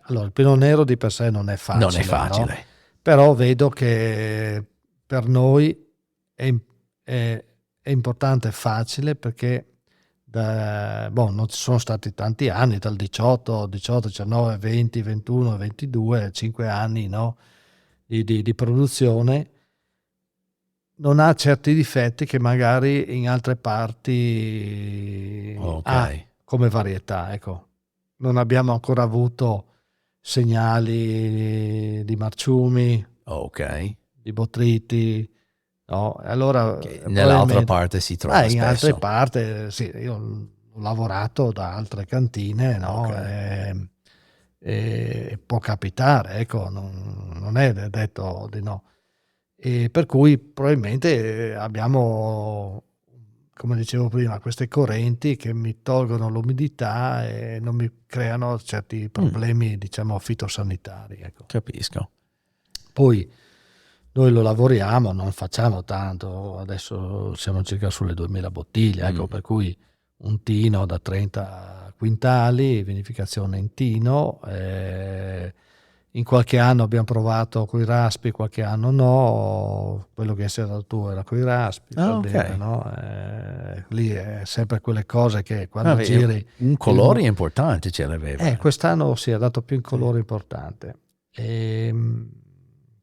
Allora, il Pinot Nero di per sé non è facile. Non è facile. No? Però vedo che per noi è importante e facile perché non ci sono stati tanti anni, dal 18, 19, 20, 21, 22, 5 anni, no? di produzione, non ha certi difetti che magari in altre parti ha come varietà, ecco. Non abbiamo ancora avuto segnali di marciumi, di botrytis, no? Allora nell'altra parte si trova spesso. In altre parti, sì, io ho lavorato da altre cantine, no? E può capitare, ecco, non è detto di no. E per cui probabilmente abbiamo, come dicevo prima, queste correnti che mi tolgono l'umidità e non mi creano certi problemi, diciamo, fitosanitari. Ecco. Capisco. Poi noi lo lavoriamo, non facciamo tanto, adesso siamo circa sulle 2000 bottiglie, ecco, per cui un tino da 30 quintali, vinificazione in tino, In qualche anno abbiamo provato coi raspi, qualche anno no. Quello che sei stato tu era coi raspi, bene, no? Lì è sempre quelle cose che quando giri... Un colore importante ce l'aveva. Quest'anno si è dato più un colore importante. E,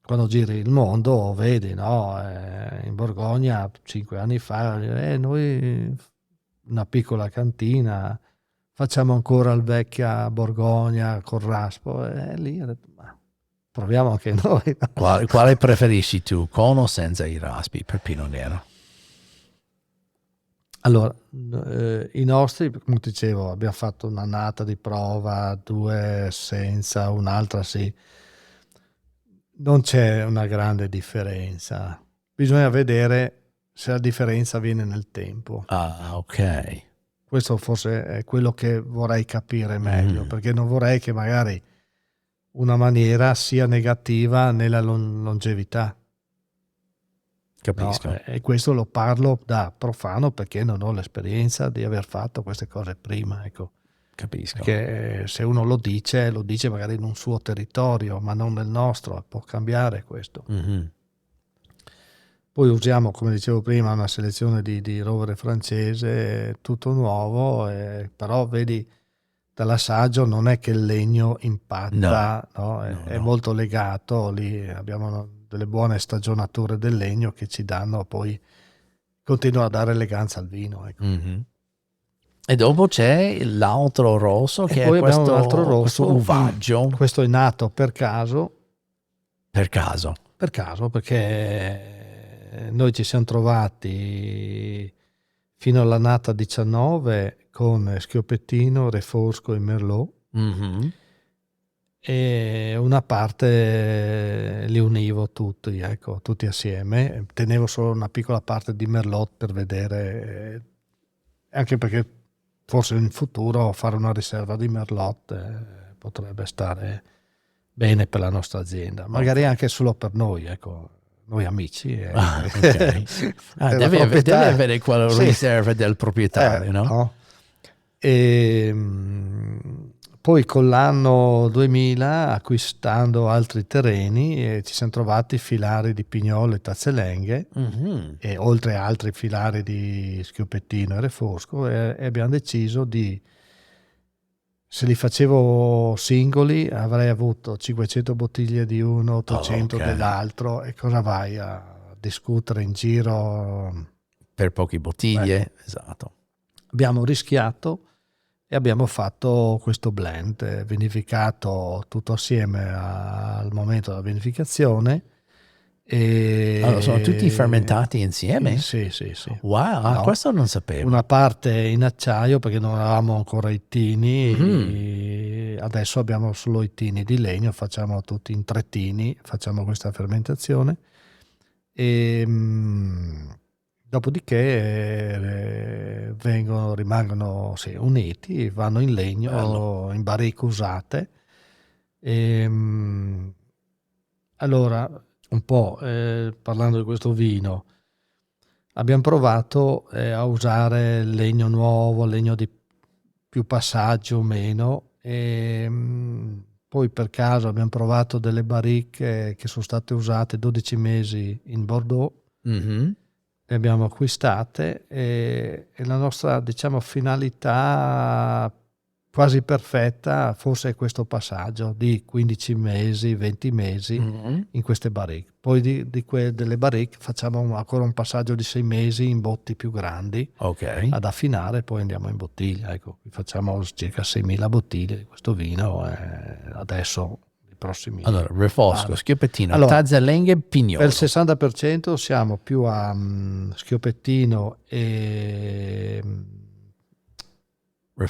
quando giri il mondo vedi, no? In Borgogna 5 anni fa noi una piccola cantina, facciamo ancora il vecchia Borgogna col raspo, e lì ho detto, ma proviamo anche noi. Quale preferisci tu, con o senza i raspi per Pinot Nero? Allora, i nostri, come ti dicevo, abbiamo fatto un'annata di prova, 2 senza, un'altra sì. Non c'è una grande differenza. Bisogna vedere se la differenza viene nel tempo. Ah, ok. Questo forse è quello che vorrei capire meglio, perché non vorrei che magari una maniera sia negativa nella longevità. Capisco. No? E questo lo parlo da profano perché non ho l'esperienza di aver fatto queste cose prima, ecco. Capisco. Perché se uno lo dice magari in un suo territorio, ma non nel nostro, può cambiare questo. Poi usiamo, come dicevo prima, una selezione di rovere francese, tutto nuovo, però vedi dall'assaggio non è che il legno impatta, no? È molto legato, lì abbiamo delle buone stagionature del legno che ci danno poi, continuano a dare eleganza al vino, ecco. E dopo c'è l'altro rosso, che poi è abbiamo un altro rosso, questo uvaggio. Questo è nato per caso. Per caso? Per caso, perché noi ci siamo trovati fino all'annata 19 con Schioppettino, Refosco e Merlot. E una parte li univo tutti, ecco, tutti assieme. Tenevo solo una piccola parte di Merlot per vedere, anche perché forse in futuro fare una riserva di Merlot potrebbe stare bene per la nostra azienda, magari anche solo per noi, ecco, noi amici. Okay. Deve avere quella riserva del proprietario, no? E poi con l'anno 2000, acquistando altri terreni, ci siamo trovati filari di Pignolo e Tazzalenghe, e oltre a altri filari di Schioppettino e Refosco, e abbiamo deciso di, se li facevo singoli avrei avuto 500 bottiglie di uno, 800 dell'altro, e cosa vai a discutere in giro per poche bottiglie? Esatto. Abbiamo rischiato e abbiamo fatto questo blend vinificato tutto assieme al momento della vinificazione. Allora, sono tutti fermentati insieme? Sì. Wow, questo non sapevo. Una parte in acciaio perché non avevamo ancora i tini, adesso abbiamo solo i tini di legno, facciamo tutti in 3 tini, facciamo questa fermentazione, e dopodiché rimangono uniti, vanno in legno, in barrique usate. Allora, un po' parlando di questo vino, abbiamo provato a usare legno nuovo, legno di più passaggio o meno, e poi per caso abbiamo provato delle barrique che sono state usate 12 mesi in Bordeaux. Le abbiamo acquistate, e la nostra, diciamo, finalità quasi perfetta forse è questo passaggio di 15 mesi, 20 mesi in queste barrique. Poi delle barrique facciamo ancora un passaggio di 6 mesi in botti più grandi ad affinare, poi andiamo in bottiglia. Ecco, facciamo circa 6.000 bottiglie di questo vino adesso. Prossimi. Allora, Refosco, Schioppettino, Tazzalenghe, Pignolo. Per il 60% siamo più a Schioppettino e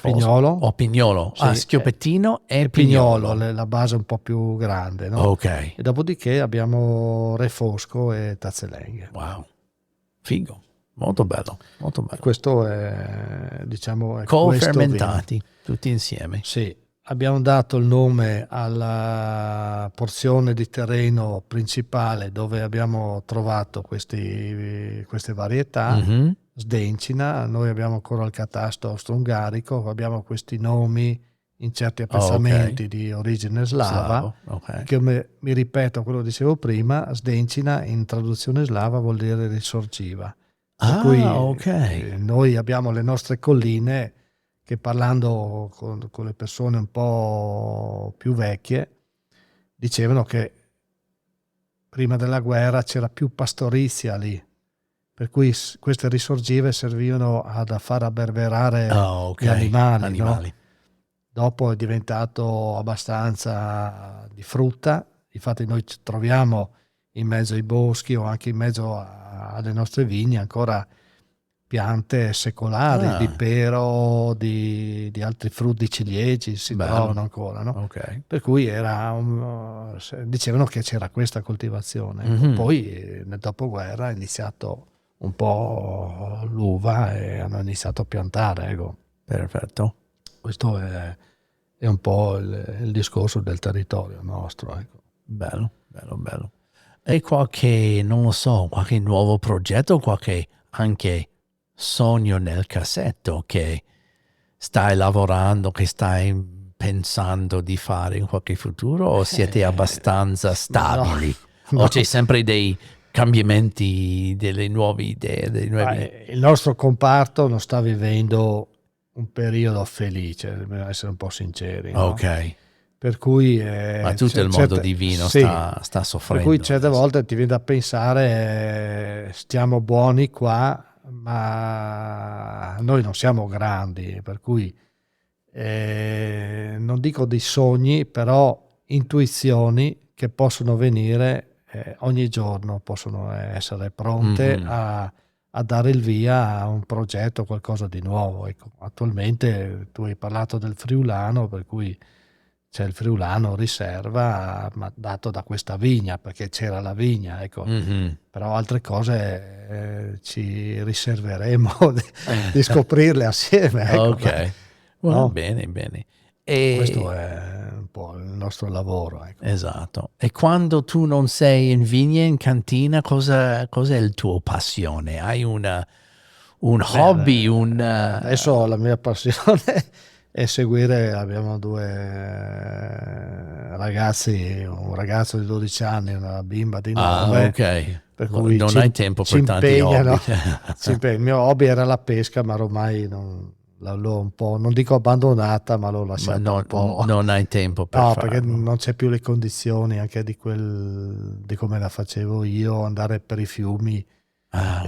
Pignolo. O Pignolo. Sì, Schioppettino e Pignolo, la base un po' più grande, no? E dopodiché abbiamo Refosco e Tazzalenghe. Wow, figo, molto bello, molto bello. Questo è, diciamo, co-fermentati tutti insieme. Sì. Abbiamo dato il nome alla porzione di terreno principale dove abbiamo trovato queste varietà, Sdencina. Noi abbiamo ancora il catasto austro-ungarico, abbiamo questi nomi in certi appezzamenti di origine slava. Okay. Che mi ripeto quello che dicevo prima, Zdencina in traduzione slava vuol dire risorgiva. Per cui noi abbiamo le nostre colline che, parlando con le persone un po' più vecchie, dicevano che prima della guerra c'era più pastorizia lì, per cui queste risorgive servivano a far abberberare gli animali. No? Dopo è diventato abbastanza di frutta, infatti noi ci troviamo in mezzo ai boschi o anche in mezzo alle nostre vigne ancora piante secolari di pero, di altri frutti ciliegi si trovano ancora, no? Per cui dicevano che c'era questa coltivazione. Poi nel dopoguerra è iniziato un po' l'uva e hanno iniziato a piantare, ecco. Perfetto. Questo è un po' il discorso del territorio nostro, ecco. Bello. E qualche nuovo progetto, qualche anche sogno nel cassetto che stai lavorando, che stai pensando di fare in qualche futuro, o siete abbastanza stabili? No. O c'è sempre dei cambiamenti, delle nuove idee? Il nostro comparto non sta vivendo un periodo felice, dobbiamo essere un po' sinceri. No? Per cui ma tutto il mondo di vino sta soffrendo. Per cui certe volte ti viene da pensare stiamo buoni qua, ma noi non siamo grandi, per cui non dico dei sogni, però intuizioni che possono venire ogni giorno, possono essere pronte a dare il via a un progetto, qualcosa di nuovo. Ecco, attualmente tu hai parlato del friulano, per cui c'è il friulano riserva, ma dato da questa vigna, perché c'era la vigna, ecco. Però altre cose ci riserveremo di scoprirle assieme. Ecco. No? Bene. E questo è un po' il nostro lavoro. Ecco. Esatto. E quando tu non sei in vigna, in cantina, cos'è il tuo passione? Hai un hobby? Adesso la mia passione è seguire, abbiamo due ragazzi, un ragazzo di 12 anni e una bimba di 9. Per cui non hai tempo per tanti hobby. Il mio hobby era la pesca, ma ormai l'ho un po', non dico abbandonata, ma l'ho lasciata un po'. Non hai tempo per farlo. Perché non c'è più le condizioni anche di come la facevo io, andare per i fiumi.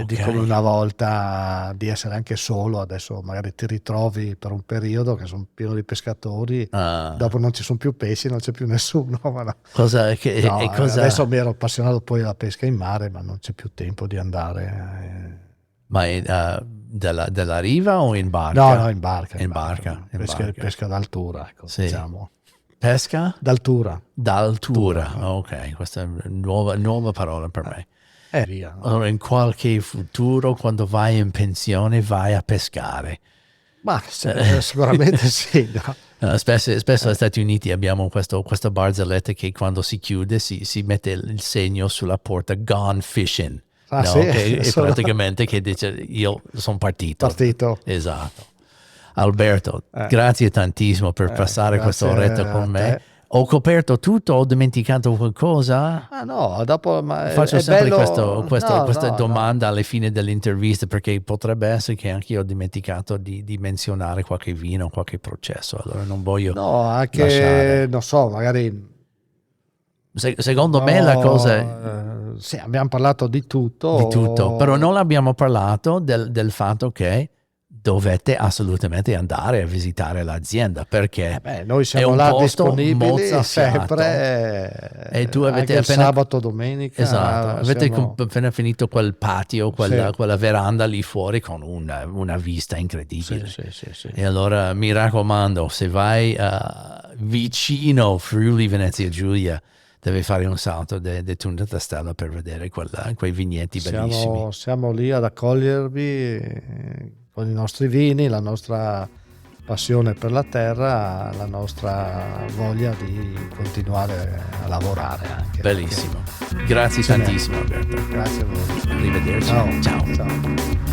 Di come una volta, di essere anche solo. Adesso magari ti ritrovi per un periodo che sono pieno di pescatori, dopo non ci sono più pesci, non c'è più nessuno. Ma no. Adesso mi ero appassionato poi alla pesca in mare, ma non c'è più tempo di andare. Ma della riva o in barca? No, in barca. Pesca d'altura, ecco, diciamo. Pesca? D'altura. Ok, questa è una nuova parola per me. Via. Allora, in qualche futuro, quando vai in pensione, vai a pescare? Ma sicuramente sì. No? Spesso negli Stati Uniti abbiamo questa barzelletta che quando si chiude si mette il segno sulla porta "Gone Fishing". Che praticamente che dice io sono partito. Esatto. Alberto, grazie tantissimo per passare questa oretta con me. Ho coperto tutto? Ho dimenticato qualcosa? No, dopo faccio sempre questa domanda alla fine dell'intervista, perché potrebbe essere che anche io ho dimenticato di menzionare qualche vino, qualche processo. Allora non voglio lasciare. Non so, magari secondo me la cosa sì, abbiamo parlato di tutto, però non abbiamo parlato del fatto che dovete assolutamente andare a visitare l'azienda, perché noi siamo là disponibili sempre, e tu avete anche appena sabato, domenica. Esatto, avete appena finito quel patio, quella veranda lì fuori con una vista incredibile. Sì. E allora mi raccomando, se vai vicino Friuli Venezia Giulia, deve fare un salto di Tunda Stella per vedere quei vigneti bellissimi. Siamo lì ad accogliervi con i nostri vini, la nostra passione per la terra, la nostra voglia di continuare a lavorare anche. Bellissimo. Grazie tantissimo, Alberto. Grazie a voi. Arrivederci. Ciao.